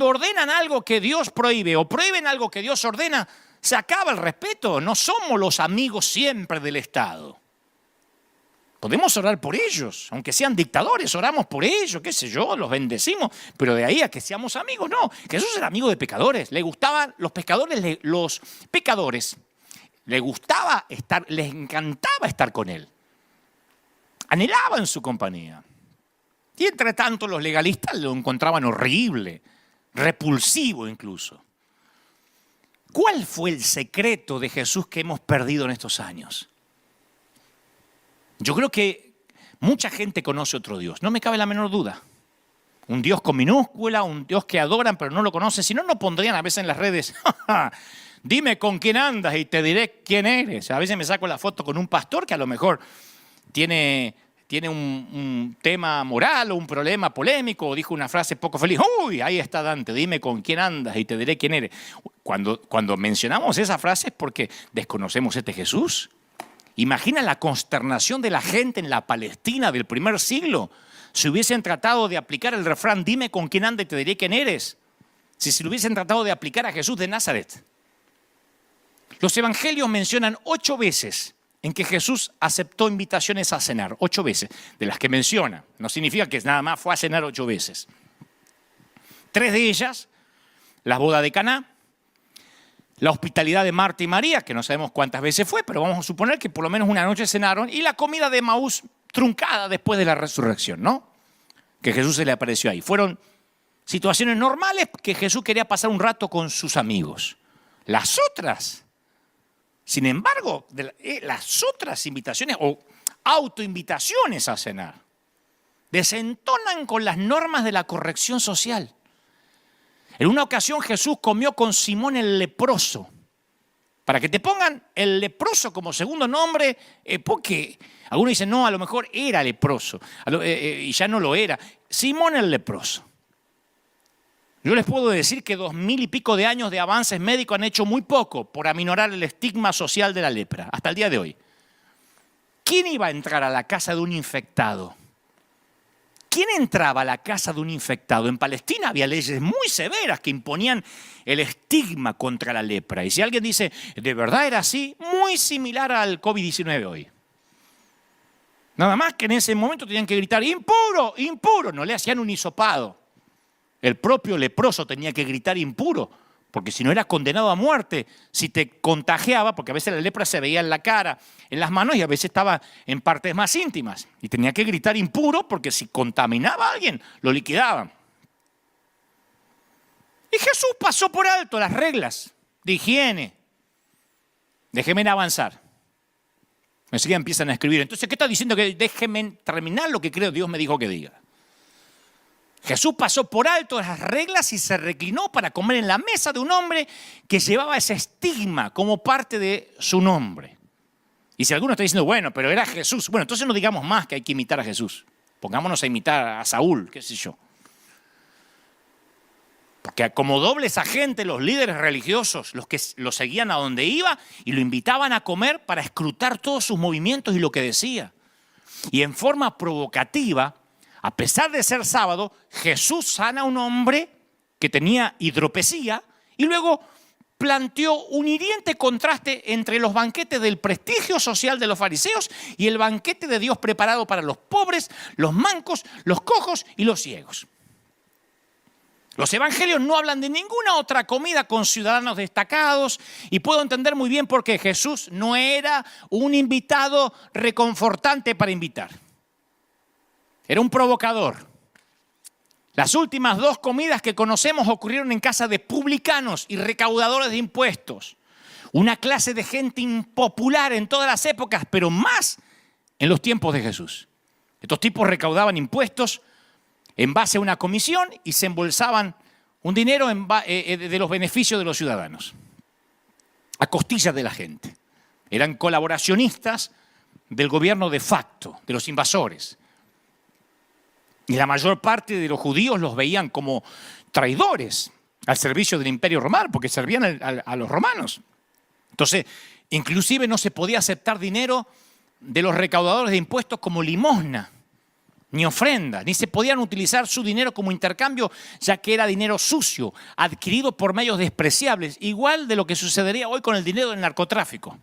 ordenan algo que Dios prohíbe o prohíben algo que Dios ordena, se acaba el respeto. No somos los amigos siempre del Estado. Podemos orar por ellos, aunque sean dictadores, oramos por ellos, qué sé yo, los bendecimos, pero de ahí a que seamos amigos, no. Jesús era amigo de pecadores, le gustaban los pecadores, les encantaba estar con él. Anhelaban su compañía. Y entre tanto los legalistas lo encontraban horrible, repulsivo incluso. ¿Cuál fue el secreto de Jesús que hemos perdido en estos años? Yo creo que mucha gente conoce otro Dios, no me cabe la menor duda. Un Dios con minúscula, un Dios que adoran pero no lo conocen, si no, no pondrían a veces en las redes, dime con quién andas y te diré quién eres. A veces me saco la foto con un pastor que a lo mejor tiene un tema moral o un problema polémico o dijo una frase poco feliz. Uy, ahí está Dante, dime con quién andas y te diré quién eres. Cuando mencionamos esa frase es porque desconocemos este Jesús. Imagina la consternación de la gente en la Palestina del primer siglo si hubiesen tratado de aplicar el refrán, dime con quién andas y te diré quién eres, si se lo hubiesen tratado de aplicar a Jesús de Nazaret. Los evangelios mencionan 8 veces en que Jesús aceptó invitaciones a cenar, 8 veces, de las que menciona. No significa que nada más fue a cenar 8 veces. 3 de ellas, la boda de Caná, la hospitalidad de Marta y María, que no sabemos cuántas veces fue, pero vamos a suponer que por lo menos una noche cenaron, y la comida de Emaús truncada después de la resurrección, ¿no? Que Jesús se le apareció ahí. Fueron situaciones normales que Jesús quería pasar un rato con sus amigos. Las otras, sin embargo, las otras invitaciones o autoinvitaciones a cenar desentonan con las normas de la corrección social. En una ocasión Jesús comió con Simón el leproso. Para que te pongan el leproso como segundo nombre, porque algunos dicen, no, a lo mejor era leproso, y ya no lo era. Simón el leproso. Yo les puedo decir que 2000 y pico de años de avances médicos han hecho muy poco por aminorar el estigma social de la lepra, hasta el día de hoy. ¿Quién iba a entrar a la casa de un infectado? ¿Quién entraba a la casa de un infectado? En Palestina había leyes muy severas que imponían el estigma contra la lepra. Y si alguien dice, ¿de verdad era así? Muy similar al COVID-19 hoy. Nada más que en ese momento tenían que gritar, impuro, impuro. No le hacían un hisopado. El propio leproso tenía que gritar impuro, porque si no era condenado a muerte. Si te contagiaba, porque a veces la lepra se veía en la cara, en las manos y a veces estaba en partes más íntimas. Y tenía que gritar impuro porque si contaminaba a alguien, lo liquidaban. Y Jesús pasó por alto las reglas de higiene. Déjenme avanzar. Enseguida empiezan a escribir. Entonces, ¿qué está diciendo? Que déjenme terminar lo que creo Dios me dijo que diga. Jesús pasó por alto las reglas y se reclinó para comer en la mesa de un hombre que llevaba ese estigma como parte de su nombre. Y si alguno está diciendo, bueno, pero era Jesús, bueno, entonces no digamos más que hay que imitar a Jesús. Pongámonos a imitar a Saúl, qué sé yo. Porque como dobles agentes, los líderes religiosos, los que lo seguían a donde iba y lo invitaban a comer para escrutar todos sus movimientos y lo que decía. Y en forma provocativa, a pesar de ser sábado, Jesús sana a un hombre que tenía hidropesía y luego planteó un hiriente contraste entre los banquetes del prestigio social de los fariseos y el banquete de Dios preparado para los pobres, los mancos, los cojos y los ciegos. Los evangelios no hablan de ninguna otra comida con ciudadanos destacados y puedo entender muy bien por qué Jesús no era un invitado reconfortante para invitar. Era un provocador. Las últimas 2 comidas que conocemos ocurrieron en casa de publicanos y recaudadores de impuestos. Una clase de gente impopular en todas las épocas, pero más en los tiempos de Jesús. Estos tipos recaudaban impuestos en base a una comisión y se embolsaban un dinero de los beneficios de los ciudadanos, a costillas de la gente. Eran colaboracionistas del gobierno de facto, de los invasores. Y la mayor parte de los judíos los veían como traidores al servicio del Imperio Romano, porque servían a los romanos. Entonces, inclusive no se podía aceptar dinero de los recaudadores de impuestos como limosna, ni ofrendas, ni se podían utilizar su dinero como intercambio, ya que era dinero sucio, adquirido por medios despreciables, igual de lo que sucedería hoy con el dinero del narcotráfico.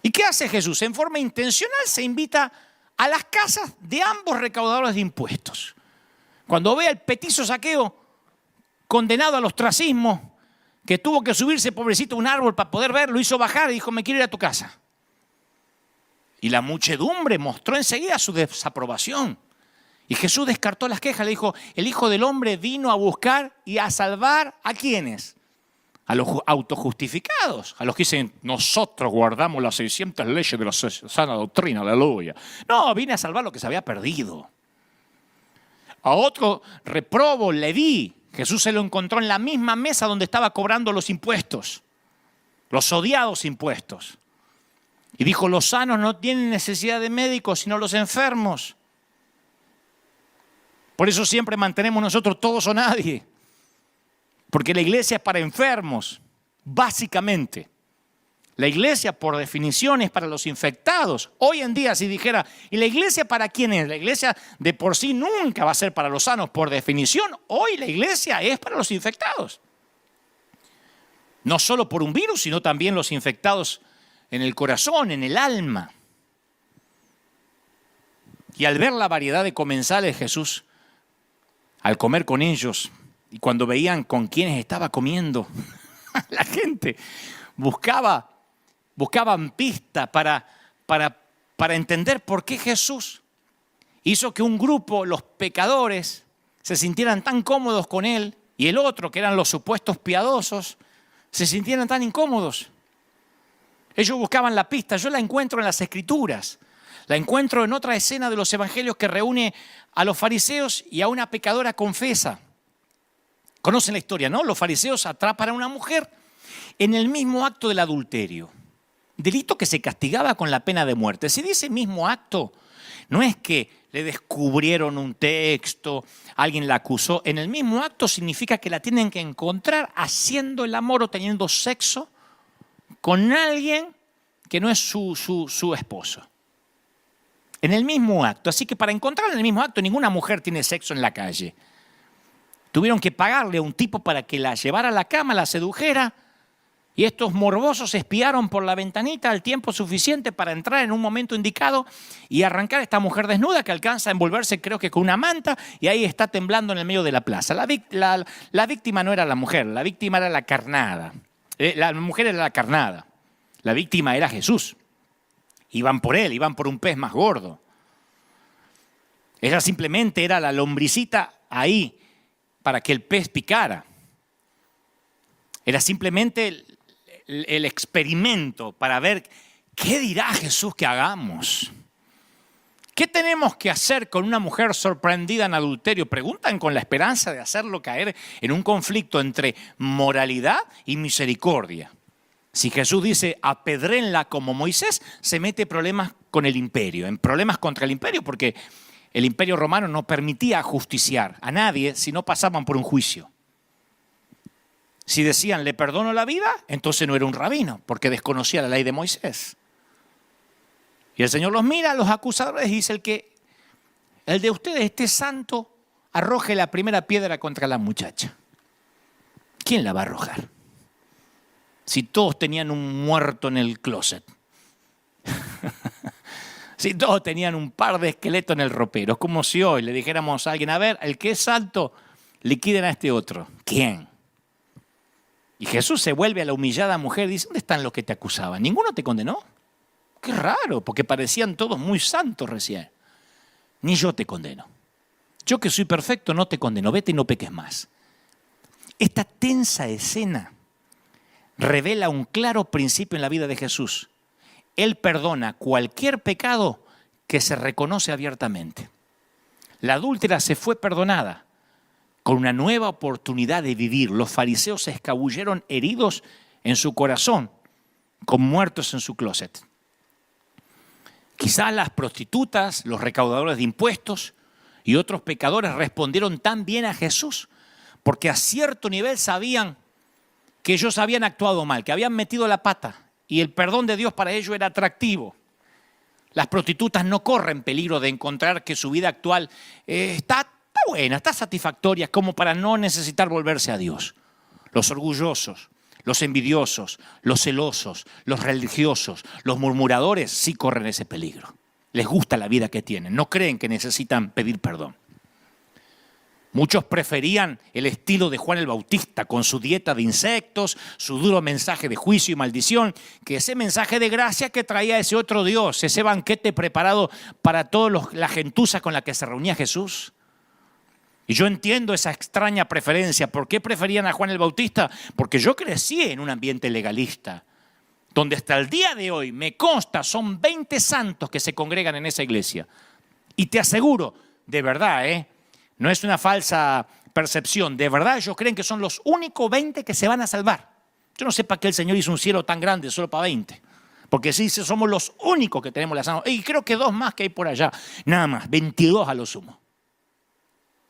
¿Y qué hace Jesús? En forma intencional se invita a las casas de ambos recaudadores de impuestos. Cuando ve al petizo Zaqueo condenado al ostracismo, que tuvo que subirse pobrecito a un árbol para poder verlo, hizo bajar y dijo, me quiero ir a tu casa. Y la muchedumbre mostró enseguida su desaprobación. Y Jesús descartó las quejas, le dijo, el Hijo del Hombre vino a buscar y a salvar ¿a quiénes? A los autojustificados, a los que dicen, nosotros guardamos las 600 leyes de la sana doctrina, aleluya. No, vine a salvar lo que se había perdido. A otro reprobo, Leví, Jesús se lo encontró en la misma mesa donde estaba cobrando los impuestos, los odiados impuestos. Y dijo, los sanos no tienen necesidad de médicos, sino los enfermos. Por eso siempre mantenemos nosotros todos o nadie. Porque la iglesia es para enfermos, básicamente. La iglesia, por definición, es para los infectados. Hoy en día, si dijera, ¿y la iglesia para quién es? La iglesia de por sí nunca va a ser para los sanos, por definición. Hoy la iglesia es para los infectados. No solo por un virus, sino también los infectados en el corazón, en el alma. Y al ver la variedad de comensales, Jesús, al comer con ellos, y cuando veían con quiénes estaba comiendo, la gente buscaban pistas para entender por qué Jesús hizo que un grupo, los pecadores, se sintieran tan cómodos con él y el otro, que eran los supuestos piadosos, se sintieran tan incómodos. Ellos buscaban la pista, yo la encuentro en las Escrituras, la encuentro en otra escena de los evangelios que reúne a los fariseos y a una pecadora confesa. Conocen la historia, ¿no? Los fariseos atrapan a una mujer en el mismo acto del adulterio, delito que se castigaba con la pena de muerte. Si dice mismo acto, no es que le descubrieron un texto, alguien la acusó. En el mismo acto significa que la tienen que encontrar haciendo el amor o teniendo sexo con alguien que no es su esposo. En el mismo acto. Así que para encontrar en el mismo acto, ninguna mujer tiene sexo en la calle. Tuvieron que pagarle a un tipo para que la llevara a la cama, la sedujera, y estos morbosos espiaron por la ventanita el tiempo suficiente para entrar en un momento indicado y arrancar a esta mujer desnuda que alcanza a envolverse, creo que con una manta, y ahí está temblando en el medio de la plaza. La víctima no era la mujer, la víctima era la carnada. La mujer era la carnada, la víctima era Jesús. Iban por él, iban por un pez más gordo. Ella simplemente era la lombricita ahí para que el pez picara. Era simplemente el experimento para ver qué dirá Jesús que hagamos. ¿Qué tenemos que hacer con una mujer sorprendida en adulterio? Preguntan con la esperanza de hacerlo caer en un conflicto entre moralidad y misericordia. Si Jesús dice apedréenla como Moisés, se mete problemas con el imperio, en problemas contra el imperio, porque el imperio romano no permitía ajusticiar a nadie si no pasaban por un juicio. Si decían le perdono la vida, entonces no era un rabino, porque desconocía la ley de Moisés. Y el Señor los mira a los acusadores y dice el de ustedes esté santo, arroje la primera piedra contra la muchacha. ¿Quién la va a arrojar? Si todos tenían un muerto en el closet. Si todos tenían un par de esqueletos en el ropero. Es como si hoy le dijéramos a alguien, a ver, el que es santo, liquiden a este otro. ¿Quién? Y Jesús se vuelve a la humillada mujer y dice, ¿dónde están los que te acusaban? ¿Ninguno te condenó? Qué raro, porque parecían todos muy santos recién. Ni yo te condeno. Yo que soy perfecto no te condeno. Vete y no peques más. Esta tensa escena revela un claro principio en la vida de Jesús. Él perdona cualquier pecado que se reconoce abiertamente. La adúltera se fue perdonada con una nueva oportunidad de vivir. Los fariseos se escabulleron heridos en su corazón, con muertos en su closet. Quizás las prostitutas, los recaudadores de impuestos y otros pecadores respondieron tan bien a Jesús porque a cierto nivel sabían que ellos habían actuado mal, que habían metido la pata y el perdón de Dios para ellos era atractivo. Las prostitutas no corren peligro de encontrar que su vida actual está buena, está satisfactoria, como para no necesitar volverse a Dios. Los orgullosos, los envidiosos, los celosos, los religiosos, los murmuradores sí corren ese peligro. Les gusta la vida que tienen, no creen que necesitan pedir perdón. Muchos preferían el estilo de Juan el Bautista, con su dieta de insectos, su duro mensaje de juicio y maldición, que ese mensaje de gracia que traía ese otro Dios, ese banquete preparado para toda la gentuza con la que se reunía Jesús. Y yo entiendo esa extraña preferencia. ¿Por qué preferían a Juan el Bautista? Porque yo crecí en un ambiente legalista, donde hasta el día de hoy, me consta, son 20 santos que se congregan en esa iglesia. Y te aseguro, de verdad, no es una falsa percepción, de verdad ellos creen que son los únicos 20 que se van a salvar. Yo no sé para qué el Señor hizo un cielo tan grande solo para 20. Porque si somos los únicos que tenemos la salvación. Y creo que 2 más que hay por allá. Nada más, 22 a lo sumo.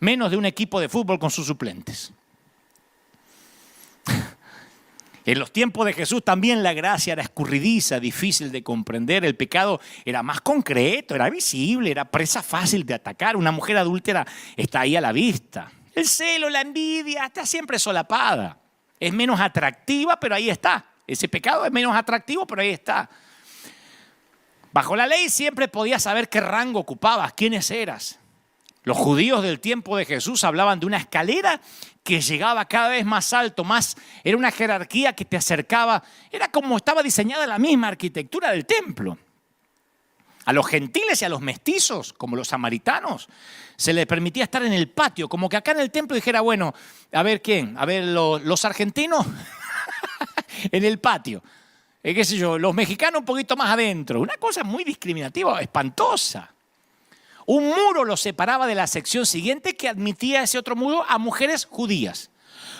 Menos de un equipo de fútbol con sus suplentes. En los tiempos de Jesús también la gracia era escurridiza, difícil de comprender. El pecado era más concreto, era visible, era presa fácil de atacar. Una mujer adúltera está ahí a la vista. El celo, la envidia, está siempre solapada. Es menos atractiva, pero ahí está. Ese pecado es menos atractivo, pero ahí está. Bajo la ley siempre podías saber qué rango ocupabas, quiénes eras. Los judíos del tiempo de Jesús hablaban de una escalera que llegaba cada vez más alto, era una jerarquía que te acercaba, era como estaba diseñada la misma arquitectura del templo. A los gentiles y a los mestizos, como los samaritanos, se les permitía estar en el patio, como que acá en el templo dijera, bueno, a ver quién, a ver los argentinos en el patio, qué sé yo, los mexicanos un poquito más adentro, una cosa muy discriminativa, espantosa. Un muro los separaba de la sección siguiente que admitía ese otro muro a mujeres judías.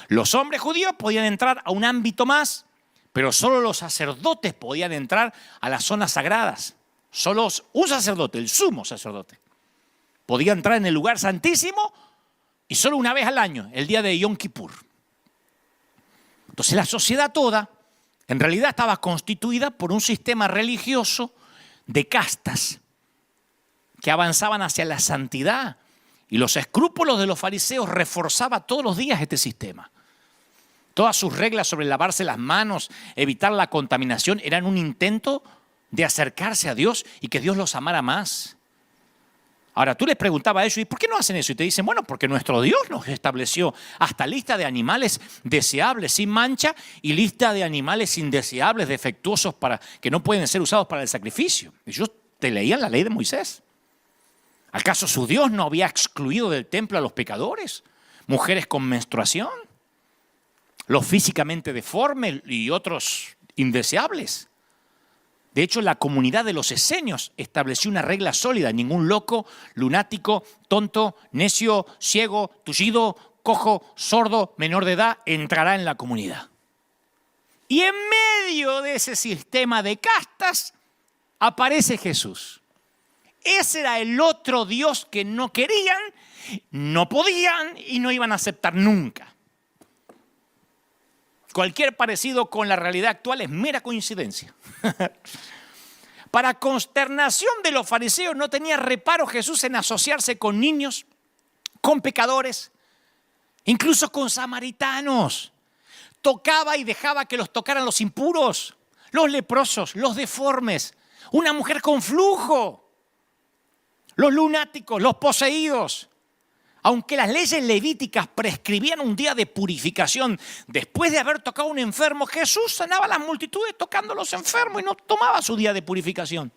Los hombres judíos podían entrar a un ámbito más, pero solo los sacerdotes podían entrar a las zonas sagradas. Solo un sacerdote, el sumo sacerdote, podía entrar en el lugar santísimo y solo una vez al año, el día de Yom Kippur. Entonces la sociedad toda en realidad estaba constituida por un sistema religioso de castas que avanzaban hacia la santidad. Y los escrúpulos de los fariseos reforzaban todos los días este sistema. Todas sus reglas sobre lavarse las manos, evitar la contaminación, eran un intento de acercarse a Dios y que Dios los amara más. Ahora, tú les preguntabas a ellos, ¿y por qué no hacen eso? Y te dicen, bueno, porque nuestro Dios nos estableció hasta lista de animales deseables sin mancha y lista de animales indeseables, defectuosos, que no pueden ser usados para el sacrificio. Ellos te leían la ley de Moisés. ¿Acaso su Dios no había excluido del templo a los pecadores? Mujeres con menstruación, los físicamente deformes y otros indeseables. De hecho, la comunidad de los esenios estableció una regla sólida. Ningún loco, lunático, tonto, necio, ciego, tullido, cojo, sordo, menor de edad entrará en la comunidad. Y en medio de ese sistema de castas aparece Jesús. Ese era el otro Dios que no querían, no podían y no iban a aceptar nunca. Cualquier parecido con la realidad actual es mera coincidencia. Para consternación de los fariseos, no tenía reparo Jesús en asociarse con niños, con pecadores, incluso con samaritanos. Tocaba y dejaba que los tocaran los impuros, los leprosos, los deformes, una mujer con flujo, los lunáticos, los poseídos. Aunque las leyes levíticas prescribían un día de purificación, después de haber tocado a un enfermo, Jesús sanaba a las multitudes tocando a los enfermos y no tomaba su día de purificación.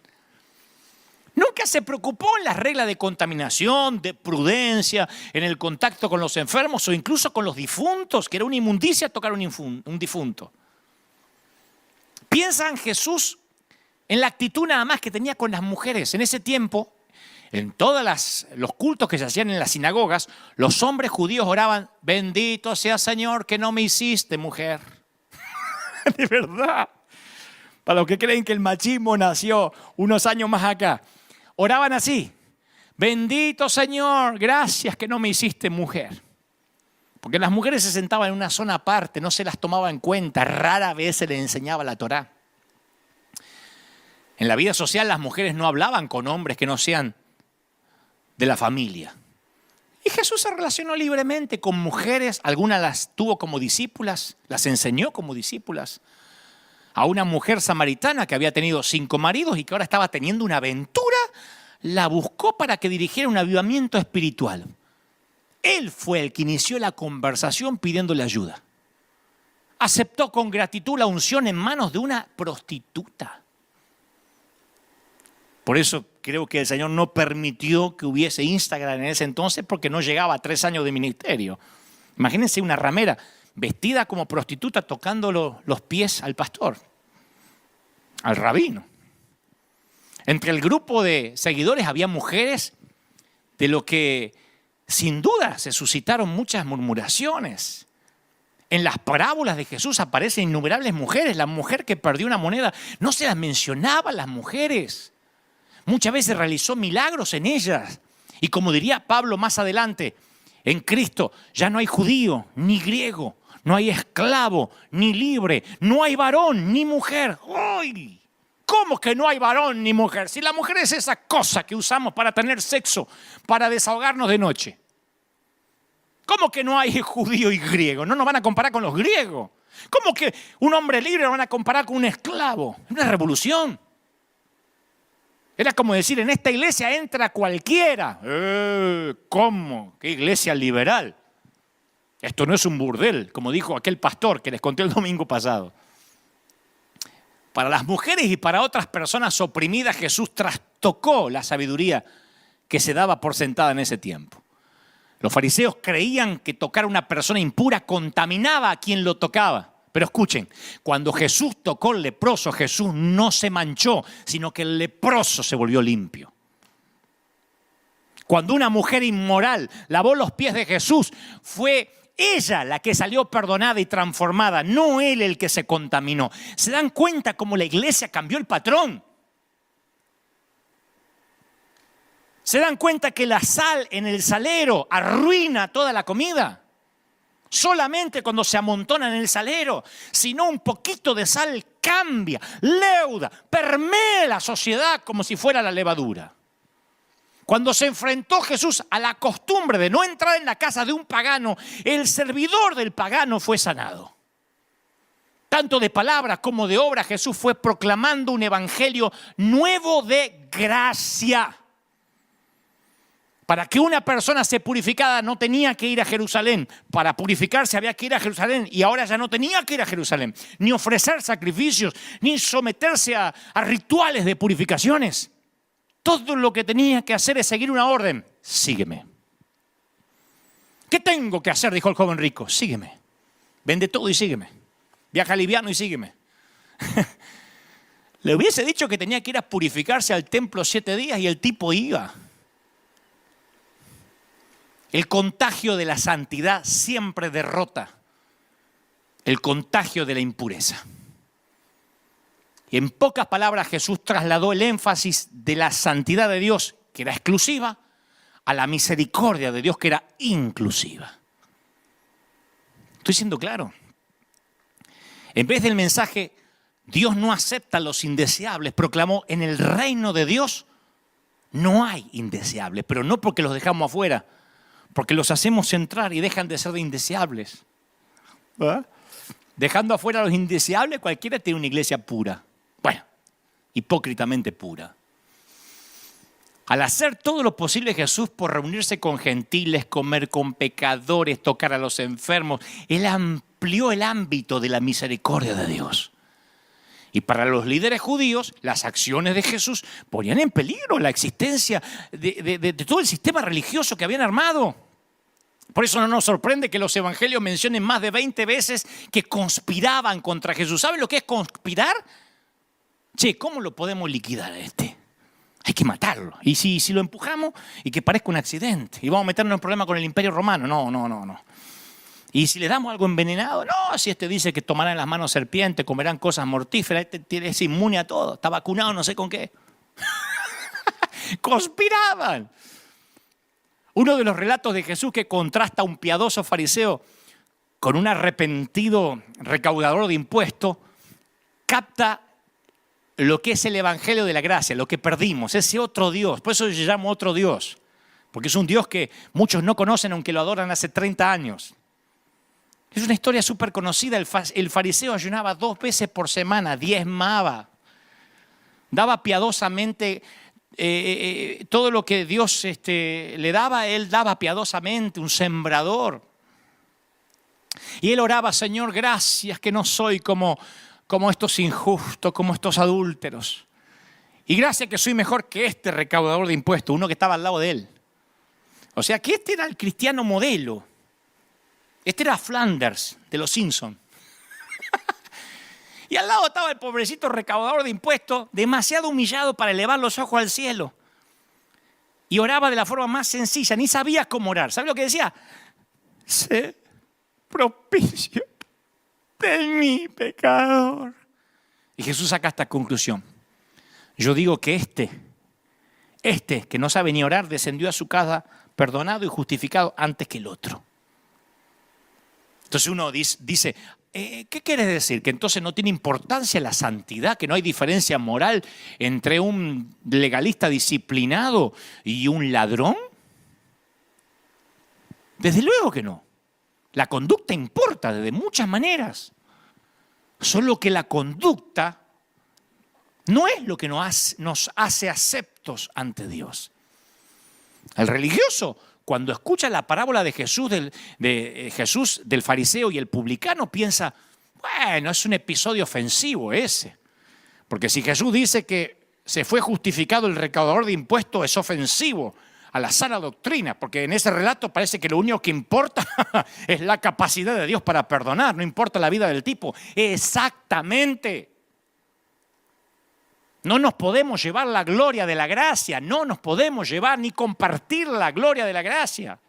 Nunca se preocupó en las reglas de contaminación, de prudencia, en el contacto con los enfermos o incluso con los difuntos, que era una inmundicia tocar a un difunto. Piensa en Jesús en la actitud nada más que tenía con las mujeres. En ese tiempo, en todos los cultos que se hacían en las sinagogas, los hombres judíos oraban, bendito sea Señor que no me hiciste mujer. De verdad. Para los que creen que el machismo nació unos años más acá. Oraban así, bendito Señor, gracias que no me hiciste mujer. Porque las mujeres se sentaban en una zona aparte, no se las tomaba en cuenta, rara vez se les enseñaba la Torá. En la vida social las mujeres no hablaban con hombres que no sean de la familia. Y Jesús se relacionó libremente con mujeres, algunas las tuvo como discípulas, las enseñó como discípulas. A una mujer samaritana que había tenido 5 maridos y que ahora estaba teniendo una aventura, la buscó para que dirigiera un avivamiento espiritual. Él fue el que inició la conversación pidiéndole ayuda. Aceptó con gratitud la unción en manos de una prostituta. Por eso creo que el Señor no permitió que hubiese Instagram en ese entonces porque no llegaba a 3 años de ministerio. Imagínense una ramera vestida como prostituta tocando los pies al pastor, al rabino. Entre el grupo de seguidores había mujeres de lo que sin duda se suscitaron muchas murmuraciones. En las parábolas de Jesús aparecen innumerables mujeres. La mujer que perdió una moneda, no se las mencionaba a las mujeres. Muchas veces realizó milagros en ellas. Y como diría Pablo más adelante, en Cristo ya no hay judío ni griego, no hay esclavo ni libre, no hay varón ni mujer. ¡Ay! ¿Cómo que no hay varón ni mujer? Si la mujer es esa cosa que usamos para tener sexo, para desahogarnos de noche. ¿Cómo que no hay judío y griego? No nos van a comparar con los griegos. ¿Cómo que un hombre libre lo van a comparar con un esclavo? Es una revolución. Era como decir, en esta iglesia entra cualquiera. ¿Cómo? ¿Qué iglesia liberal? Esto no es un burdel, como dijo aquel pastor que les conté el domingo pasado. Para las mujeres y para otras personas oprimidas, Jesús trastocó la sabiduría que se daba por sentada en ese tiempo. Los fariseos creían que tocar a una persona impura contaminaba a quien lo tocaba. Pero escuchen, cuando Jesús tocó al leproso, Jesús no se manchó, sino que el leproso se volvió limpio. Cuando una mujer inmoral lavó los pies de Jesús, fue ella la que salió perdonada y transformada, no él el que se contaminó. ¿Se dan cuenta cómo la iglesia cambió el patrón? ¿Se dan cuenta que la sal en el salero arruina toda la comida? Solamente cuando se amontona en el salero, sino un poquito de sal cambia, leuda, permea la sociedad como si fuera la levadura. Cuando se enfrentó Jesús a la costumbre de no entrar en la casa de un pagano, el servidor del pagano fue sanado. Tanto de palabra como de obra, Jesús fue proclamando un evangelio nuevo de gracia. Para que una persona sea purificada no tenía que ir a Jerusalén. Para purificarse había que ir a Jerusalén y ahora ya no tenía que ir a Jerusalén. Ni ofrecer sacrificios, ni someterse a rituales de purificaciones. Todo lo que tenía que hacer es seguir una orden. Sígueme. ¿Qué tengo que hacer? Dijo el joven rico. Sígueme. Vende todo y sígueme. Viaja liviano y sígueme. Le hubiese dicho que tenía que ir a purificarse al templo 7 días y el tipo iba. El contagio de la santidad siempre derrota el contagio de la impureza. Y en pocas palabras Jesús trasladó el énfasis de la santidad de Dios, que era exclusiva, a la misericordia de Dios, que era inclusiva. ¿Estoy siendo claro? En vez del mensaje, Dios no acepta a los indeseables, proclamó, en el reino de Dios no hay indeseables, pero no porque los dejamos afuera, porque los hacemos entrar y dejan de ser de indeseables. ¿Verdad? Dejando afuera a los indeseables, cualquiera tiene una iglesia pura. Bueno, hipócritamente pura. Al hacer todo lo posible Jesús por reunirse con gentiles, comer con pecadores, tocar a los enfermos, Él amplió el ámbito de la misericordia de Dios. Y para los líderes judíos, las acciones de Jesús ponían en peligro la existencia de todo el sistema religioso que habían armado. Por eso no nos sorprende que los evangelios mencionen más de 20 veces que conspiraban contra Jesús. ¿Saben lo que es conspirar? Che, ¿cómo lo podemos liquidar a este? Hay que matarlo. Y si lo empujamos y que parezca un accidente. Y vamos a meternos en problema con el Imperio Romano. No. Y si le damos algo envenenado, no, si este dice que tomarán en las manos serpientes, comerán cosas mortíferas, este es inmune a todo, está vacunado no sé con qué. Conspiraban. Uno de los relatos de Jesús que contrasta a un piadoso fariseo con un arrepentido recaudador de impuestos, capta lo que es el evangelio de la gracia, lo que perdimos, ese otro Dios. Por eso yo llamo otro Dios, porque es un Dios que muchos no conocen aunque lo adoran hace 30 años. Es una historia súper conocida. El fariseo ayunaba 2 veces por semana, diezmaba, daba piadosamente todo lo que Dios le daba, él daba piadosamente, un sembrador. Y él oraba: Señor, gracias que no soy como estos injustos, como estos adúlteros. Y gracias que soy mejor que este recaudador de impuestos, uno que estaba al lado de él. O sea que este era el cristiano modelo. Este era Flanders de los Simpsons. Y al lado estaba el pobrecito recaudador de impuestos, demasiado humillado para elevar los ojos al cielo. Y oraba de la forma más sencilla, ni sabía cómo orar. ¿Sabe lo que decía? Sé propicio de mi pecador. Y Jesús saca esta conclusión. Yo digo que este que no sabe ni orar, descendió a su casa perdonado y justificado antes que el otro. Entonces uno dice, ¿qué quieres decir? ¿Que entonces no tiene importancia la santidad? ¿Que no hay diferencia moral entre un legalista disciplinado y un ladrón? Desde luego que no. La conducta importa de muchas maneras. Solo que la conducta no es lo que nos hace aceptos ante Dios. El religioso, cuando escucha la parábola de Jesús del fariseo y el publicano, piensa, bueno, es un episodio ofensivo ese. Porque si Jesús dice que se fue justificado el recaudador de impuestos, es ofensivo a la sana doctrina, porque en ese relato parece que lo único que importa es la capacidad de Dios para perdonar, no importa la vida del tipo. Exactamente. No nos podemos llevar la gloria de la gracia, no nos podemos llevar ni compartir la gloria de la gracia.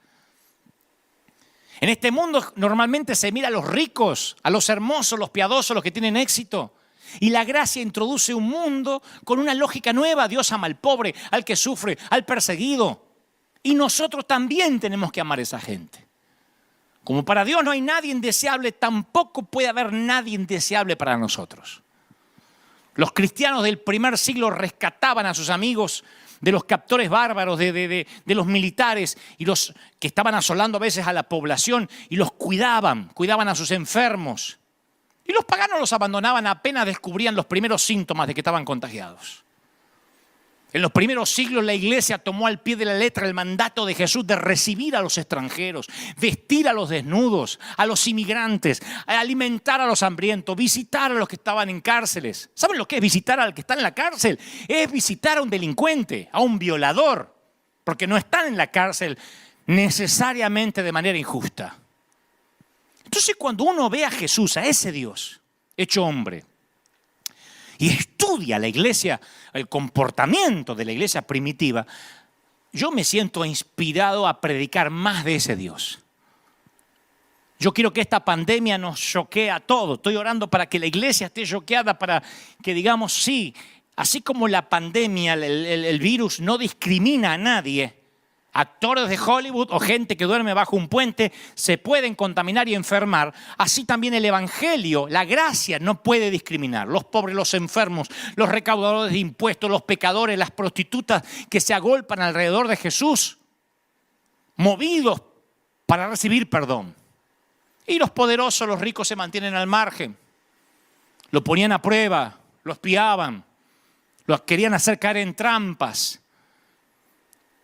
En este mundo normalmente se mira a los ricos, a los hermosos, los piadosos, los que tienen éxito. Y la gracia introduce un mundo con una lógica nueva. Dios ama al pobre, al que sufre, al perseguido. Y nosotros también tenemos que amar a esa gente. Como para Dios no hay nadie indeseable, tampoco puede haber nadie indeseable para nosotros. Los cristianos del primer siglo rescataban a sus amigos de los captores bárbaros, de los militares y los que estaban asolando a veces a la población, y los cuidaban a sus enfermos. Y los paganos los abandonaban apenas descubrían los primeros síntomas de que estaban contagiados. En los primeros siglos la iglesia tomó al pie de la letra el mandato de Jesús de recibir a los extranjeros, vestir a los desnudos, a los inmigrantes, alimentar a los hambrientos, visitar a los que estaban en cárceles. ¿Saben lo que es visitar al que está en la cárcel? Es visitar a un delincuente, a un violador, porque no están en la cárcel necesariamente de manera injusta. Entonces cuando uno ve a Jesús, a ese Dios hecho hombre, y estudia la iglesia, el comportamiento de la iglesia primitiva, yo me siento inspirado a predicar más de ese Dios. Yo quiero que esta pandemia nos choquee a todos. Estoy orando para que la iglesia esté choqueada, para que digamos sí, así como la pandemia, el virus no discrimina a nadie. Actores de Hollywood o gente que duerme bajo un puente se pueden contaminar y enfermar. Así también el evangelio, la gracia no puede discriminar. Los pobres, los enfermos, los recaudadores de impuestos, los pecadores, las prostitutas que se agolpan alrededor de Jesús, movidos para recibir perdón. Y los poderosos, los ricos se mantienen al margen. Lo ponían a prueba, lo espiaban, los querían hacer caer en trampas.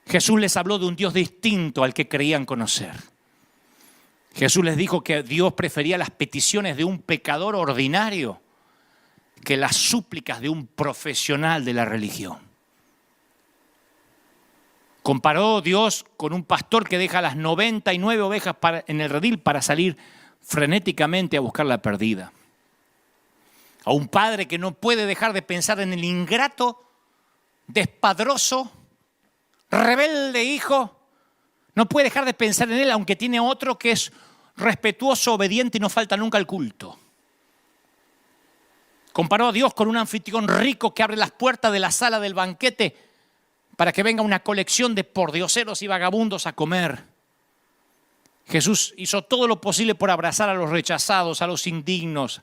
Jesús les habló de un Dios distinto al que creían conocer. Jesús les dijo que Dios prefería las peticiones de un pecador ordinario que las súplicas de un profesional de la religión. Comparó Dios con un pastor que deja las 99 ovejas en el redil para salir frenéticamente a buscar la perdida. A un padre que no puede dejar de pensar en el ingrato, despadroso, rebelde hijo, no puede dejar de pensar en él, aunque tiene otro que es respetuoso, obediente y no falta nunca al culto. Comparó a Dios con un anfitrión rico que abre las puertas de la sala del banquete para que venga una colección de pordioseros y vagabundos a comer. Jesús hizo todo lo posible por abrazar a los rechazados, a los indignos,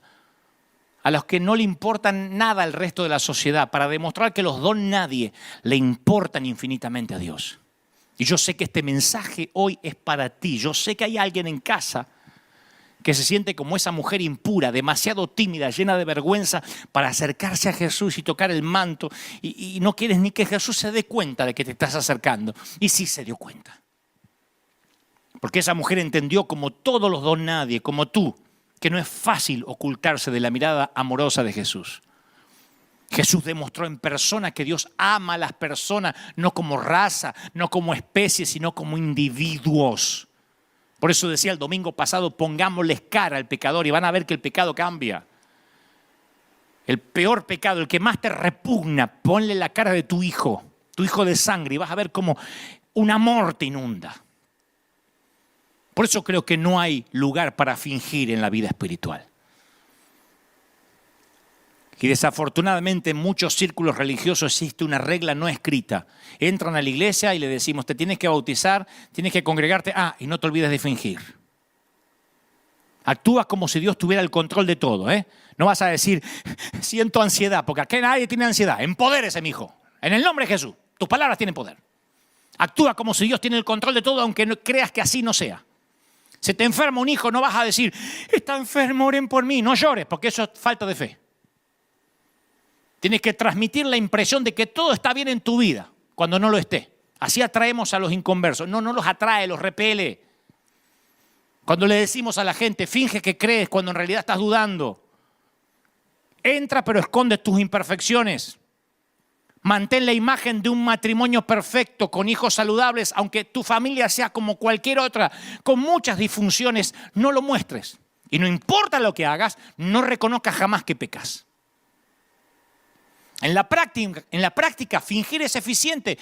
a los que no le importan nada al resto de la sociedad, para demostrar que los don nadie le importan infinitamente a Dios. Y yo sé que este mensaje hoy es para ti. Yo sé que hay alguien en casa que se siente como esa mujer impura, demasiado tímida, llena de vergüenza para acercarse a Jesús y tocar el manto. Y no quieres ni que Jesús se dé cuenta de que te estás acercando. Y sí se dio cuenta. Porque esa mujer entendió, como todos los don nadie, como tú, que no es fácil ocultarse de la mirada amorosa de Jesús. Jesús demostró en persona que Dios ama a las personas, no como raza, no como especie, sino como individuos. Por eso decía el domingo pasado, pongámosles cara al pecador y van a ver que el pecado cambia. El peor pecado, el que más te repugna, ponle la cara de tu hijo de sangre, y vas a ver cómo un amor te inunda. Por eso creo que no hay lugar para fingir en la vida espiritual. Y desafortunadamente en muchos círculos religiosos existe una regla no escrita. Entran a la iglesia y le decimos, te tienes que bautizar, tienes que congregarte, y no te olvides de fingir. Actúas como si Dios tuviera el control de todo, ¿eh? No vas a decir, siento ansiedad, porque aquí nadie tiene ansiedad. Empodérese, mi hijo. En el nombre de Jesús. Tus palabras tienen poder. Actúa como si Dios tiene el control de todo, aunque no creas que así no sea. Si te enferma un hijo, no vas a decir, está enfermo, oren por mí. No llores, porque eso es falta de fe. Tienes que transmitir la impresión de que todo está bien en tu vida, cuando no lo esté. Así atraemos a los inconversos. No los atrae, los repele. Cuando le decimos a la gente, finge que crees cuando en realidad estás dudando. Entra pero esconde tus imperfecciones. Mantén la imagen de un matrimonio perfecto, con hijos saludables, aunque tu familia sea como cualquier otra, con muchas disfunciones, no lo muestres. Y no importa lo que hagas, no reconozcas jamás que pecas. En la práctica, fingir es eficiente.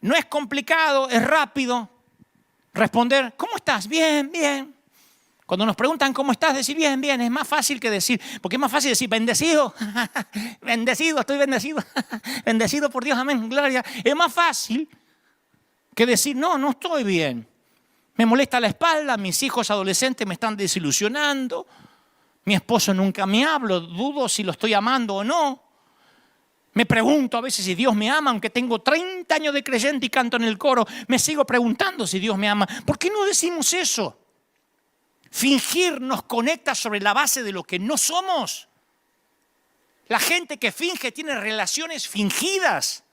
No es complicado, es rápido. Responder, ¿cómo estás? Bien, bien. Cuando nos preguntan cómo estás, decir bien, bien. Es más fácil que decir, porque es más fácil decir bendecido. Bendecido, estoy bendecido. Bendecido por Dios, amén, gloria. Es más fácil que decir, no estoy bien. Me molesta la espalda, mis hijos adolescentes me están desilusionando. Mi esposo nunca me habla, dudo si lo estoy amando o no. Me pregunto a veces si Dios me ama, aunque tengo 30 años de creyente y canto en el coro, me sigo preguntando si Dios me ama. ¿Por qué no decimos eso? Fingir nos conecta sobre la base de lo que no somos. La gente que finge tiene relaciones fingidas.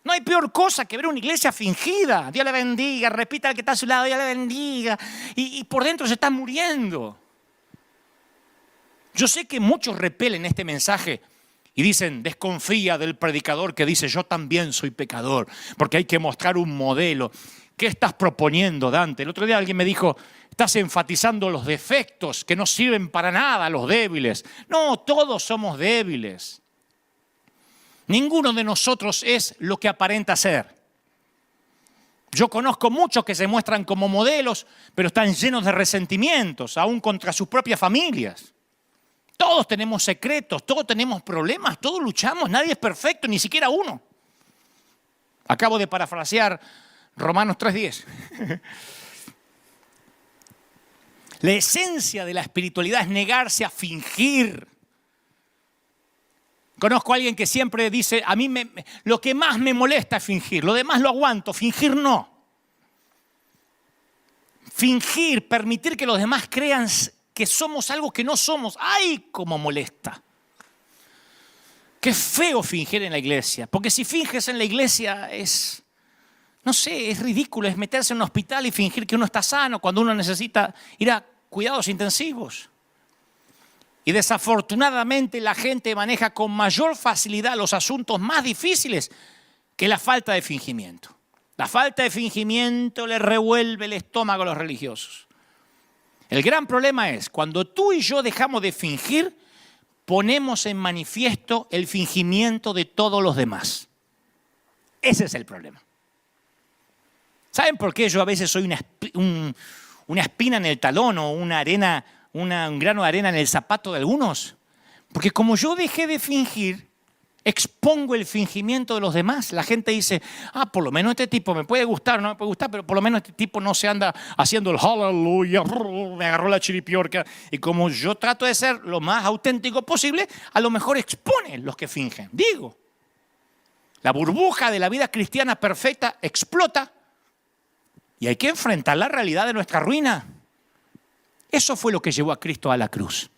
No hay peor cosa que ver una iglesia fingida. Dios le bendiga, repita al que está a su lado, Dios le bendiga. Y por dentro se está muriendo. Yo sé que muchos repelen este mensaje y dicen, desconfía del predicador que dice, yo también soy pecador, porque hay que mostrar un modelo. ¿Qué estás proponiendo, Dante? El otro día alguien me dijo, estás enfatizando los defectos que no sirven para nada, los débiles. No, todos somos débiles. Ninguno de nosotros es lo que aparenta ser. Yo conozco muchos que se muestran como modelos, pero están llenos de resentimientos, aún contra sus propias familias. Todos tenemos secretos, todos tenemos problemas, todos luchamos, nadie es perfecto, ni siquiera uno. Acabo de parafrasear Romanos 3:10. La esencia de la espiritualidad es negarse a fingir. Conozco a alguien que siempre dice, a mí lo que más me molesta es fingir, lo demás lo aguanto, fingir no. Fingir, permitir que los demás crean que somos algo que no somos. ¡Ay, cómo molesta! Qué feo fingir en la iglesia, porque si finges en la iglesia es ridículo, es meterse en un hospital y fingir que uno está sano cuando uno necesita ir a cuidados intensivos. Y desafortunadamente la gente maneja con mayor facilidad los asuntos más difíciles que la falta de fingimiento. La falta de fingimiento le revuelve el estómago a los religiosos. El gran problema es, cuando tú y yo dejamos de fingir, ponemos en manifiesto el fingimiento de todos los demás. Ese es el problema. ¿Saben por qué yo a veces soy una espina en el talón o un grano de arena en el zapato de algunos? Porque como yo dejé de fingir, Expongo el fingimiento de los demás. La gente dice, por lo menos este tipo me puede gustar, no me puede gustar, pero por lo menos este tipo no se anda haciendo el aleluya, me agarró la chiripiorca. Y como yo trato de ser lo más auténtico posible, a lo mejor exponen los que fingen. Digo, la burbuja de la vida cristiana perfecta explota y hay que enfrentar la realidad de nuestra ruina. Eso fue lo que llevó a Cristo a la cruz,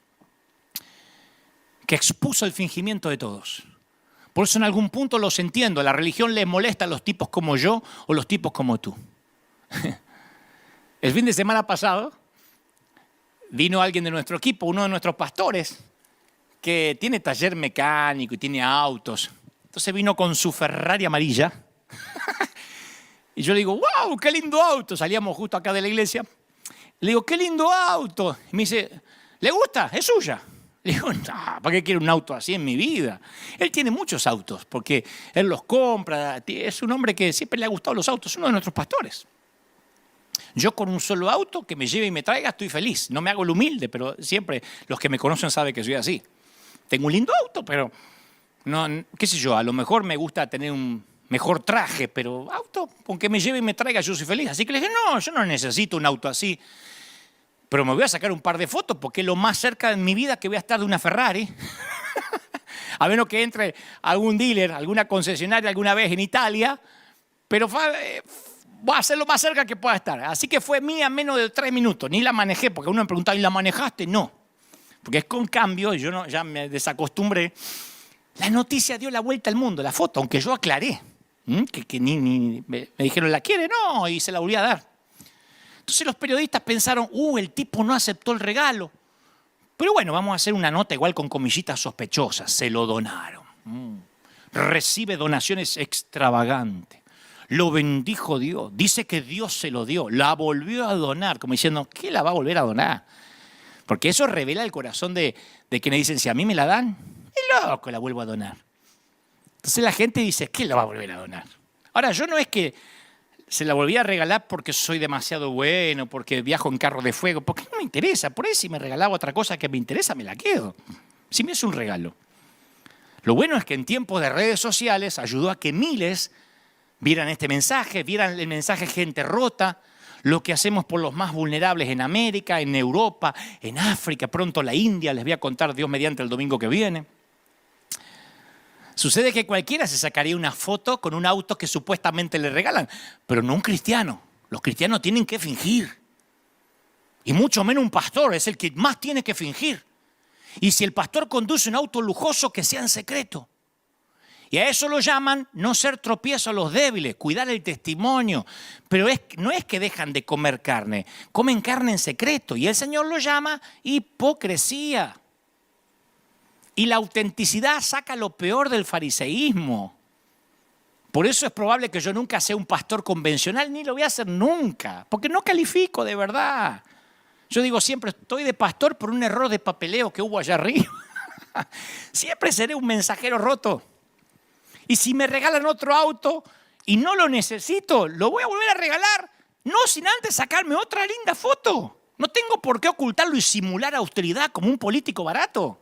que expuso el fingimiento de todos. Por eso en algún punto los entiendo. La religión les molesta a los tipos como yo o los tipos como tú. El fin de semana pasado vino alguien de nuestro equipo, uno de nuestros pastores, que tiene taller mecánico y tiene autos. Entonces vino con su Ferrari amarilla. Y yo le digo, wow, qué lindo auto. Salíamos justo acá de la iglesia. Le digo, qué lindo auto. Y me dice, ¿le gusta? Es suya. Le digo, no, ¿para qué quiero un auto así en mi vida? Él tiene muchos autos porque él los compra. Es un hombre que siempre le ha gustado los autos, uno de nuestros pastores. Yo con un solo auto que me lleve y me traiga estoy feliz. No me hago el humilde, pero siempre los que me conocen saben que soy así. Tengo un lindo auto, pero no, qué sé yo, a lo mejor me gusta tener un mejor traje, pero auto, con que me lleve y me traiga yo soy feliz. Así que le dije, no, yo no necesito un auto así. Pero me voy a sacar un par de fotos porque es lo más cerca en mi vida que voy a estar de una Ferrari. A menos que entre algún dealer, alguna concesionaria alguna vez en Italia. Pero voy a ser lo más cerca que pueda estar. Así que fue mía en menos de 3 minutos. Ni la manejé, porque uno me preguntaba, ¿y la manejaste? No. Porque es con cambio, y yo no, ya me desacostumbré. La noticia dio la vuelta al mundo, la foto, aunque yo aclaré. Que me dijeron, ¿la quiere? No, y se la volví a dar. Entonces los periodistas pensaron, el tipo no aceptó el regalo. Pero bueno, vamos a hacer una nota igual con comillitas sospechosas. Se lo donaron. Recibe donaciones extravagantes. Lo bendijo Dios. Dice que Dios se lo dio. La volvió a donar. Como diciendo, ¿qué la va a volver a donar? Porque eso revela el corazón de quienes dicen, si a mí me la dan, es loco, la vuelvo a donar. Entonces la gente dice, ¿qué la va a volver a donar? Ahora, yo no es que se la volví a regalar porque soy demasiado bueno, porque viajo en carro de fuego, porque no me interesa. Por ahí si me regalaba otra cosa que me interesa, me la quedo. Si me es un regalo. Lo bueno es que en tiempos de redes sociales ayudó a que miles vieran este mensaje, vieran el mensaje Gente Rota, lo que hacemos por los más vulnerables en América, en Europa, en África, pronto la India, les voy a contar Dios mediante el domingo que viene. Sucede que cualquiera se sacaría una foto con un auto que supuestamente le regalan, pero no un cristiano. Los cristianos tienen que fingir. Y mucho menos un pastor, es el que más tiene que fingir. Y si el pastor conduce un auto lujoso, que sea en secreto. Y a eso lo llaman no ser tropiezo a los débiles, cuidar el testimonio. Pero no es que dejan de comer carne, comen carne en secreto. Y el Señor lo llama hipocresía. Y la autenticidad saca lo peor del fariseísmo. Por eso es probable que yo nunca sea un pastor convencional, ni lo voy a hacer nunca, porque no califico de verdad. Yo digo siempre, estoy de pastor por un error de papeleo que hubo allá arriba. Siempre seré un mensajero roto. Y si me regalan otro auto y no lo necesito, lo voy a volver a regalar, no sin antes sacarme otra linda foto. No tengo por qué ocultarlo y simular austeridad como un político barato.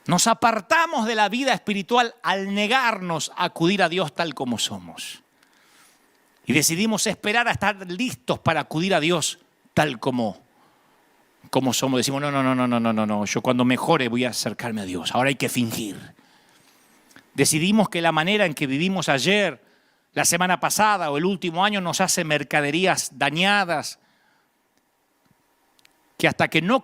Nos apartamos de la vida espiritual al negarnos a acudir a Dios tal como somos. Y decidimos esperar a estar listos para acudir a Dios tal como somos. Decimos, no, yo cuando mejore voy a acercarme a Dios. Ahora hay que fingir. Decidimos que la manera en que vivimos ayer, la semana pasada o el último año nos hace mercaderías dañadas, que hasta que no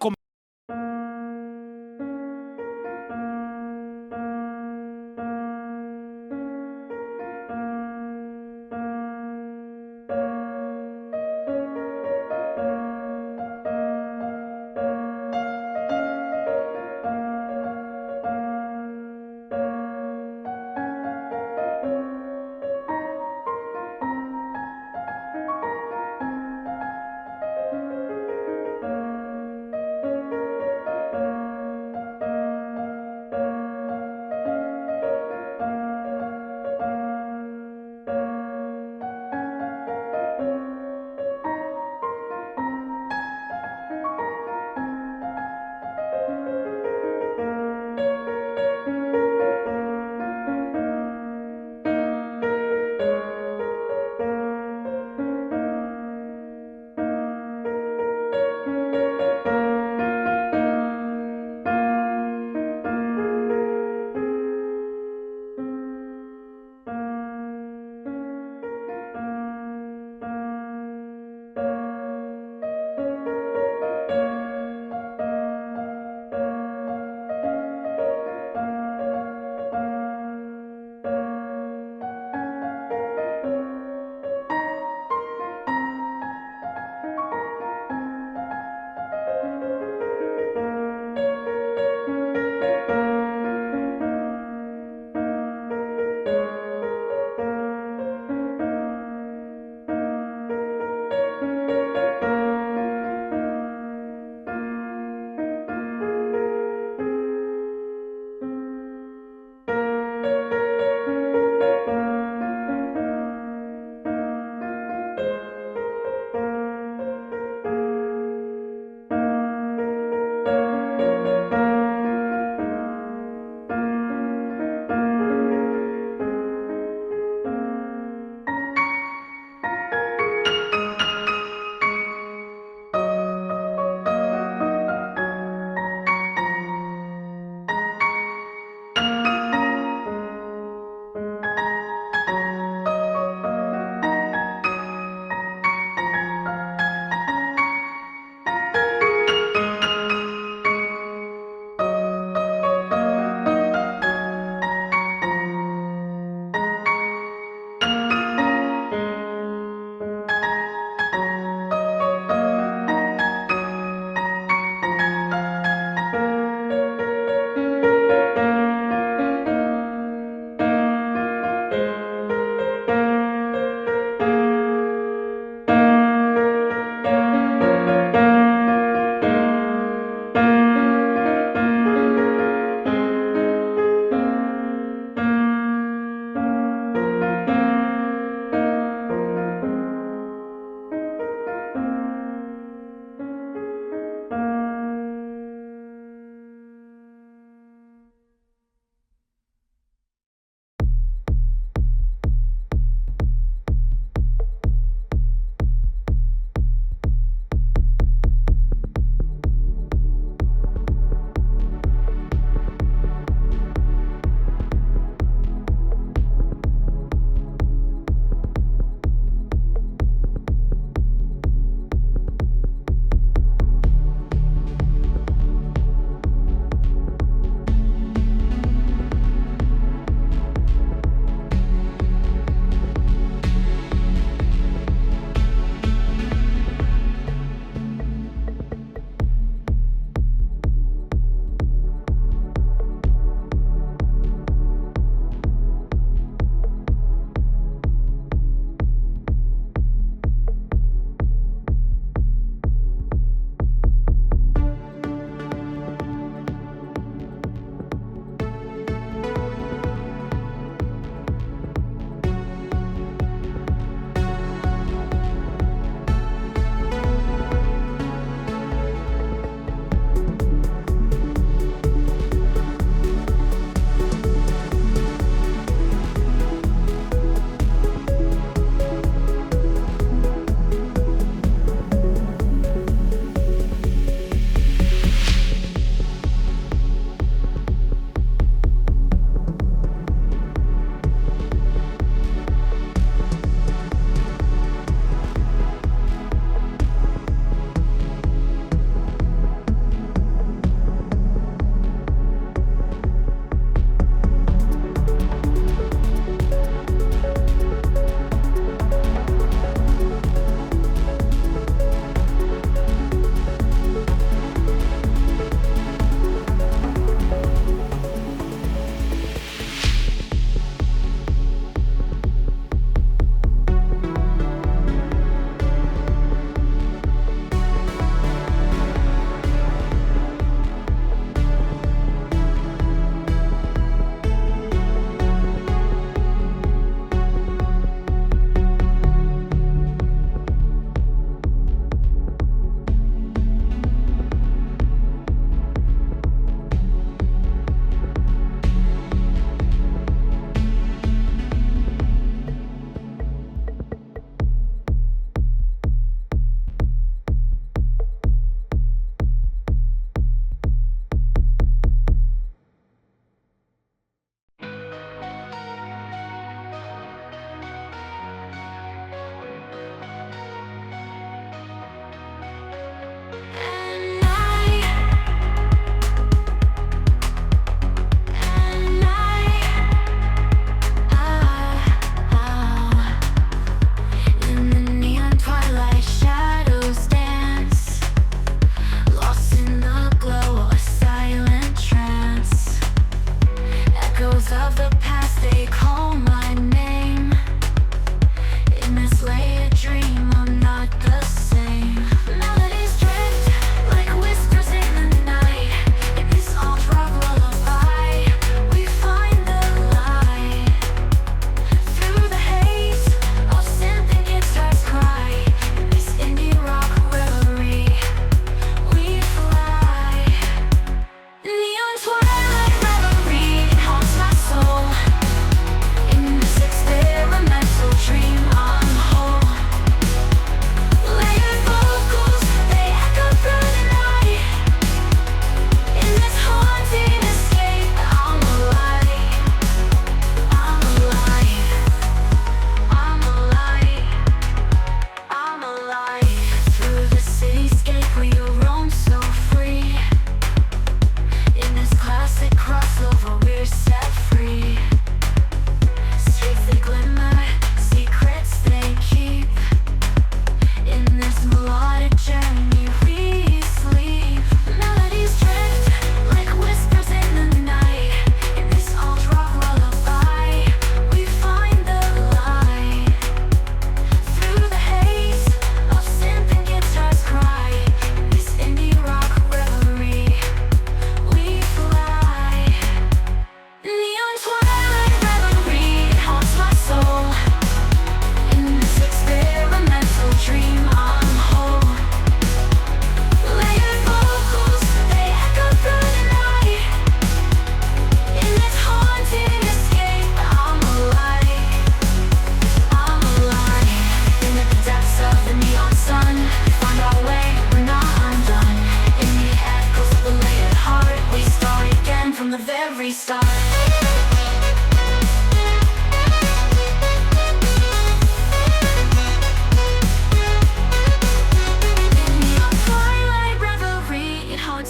restart.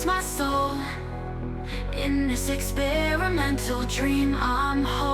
My soul in this experimental dream I'm holding.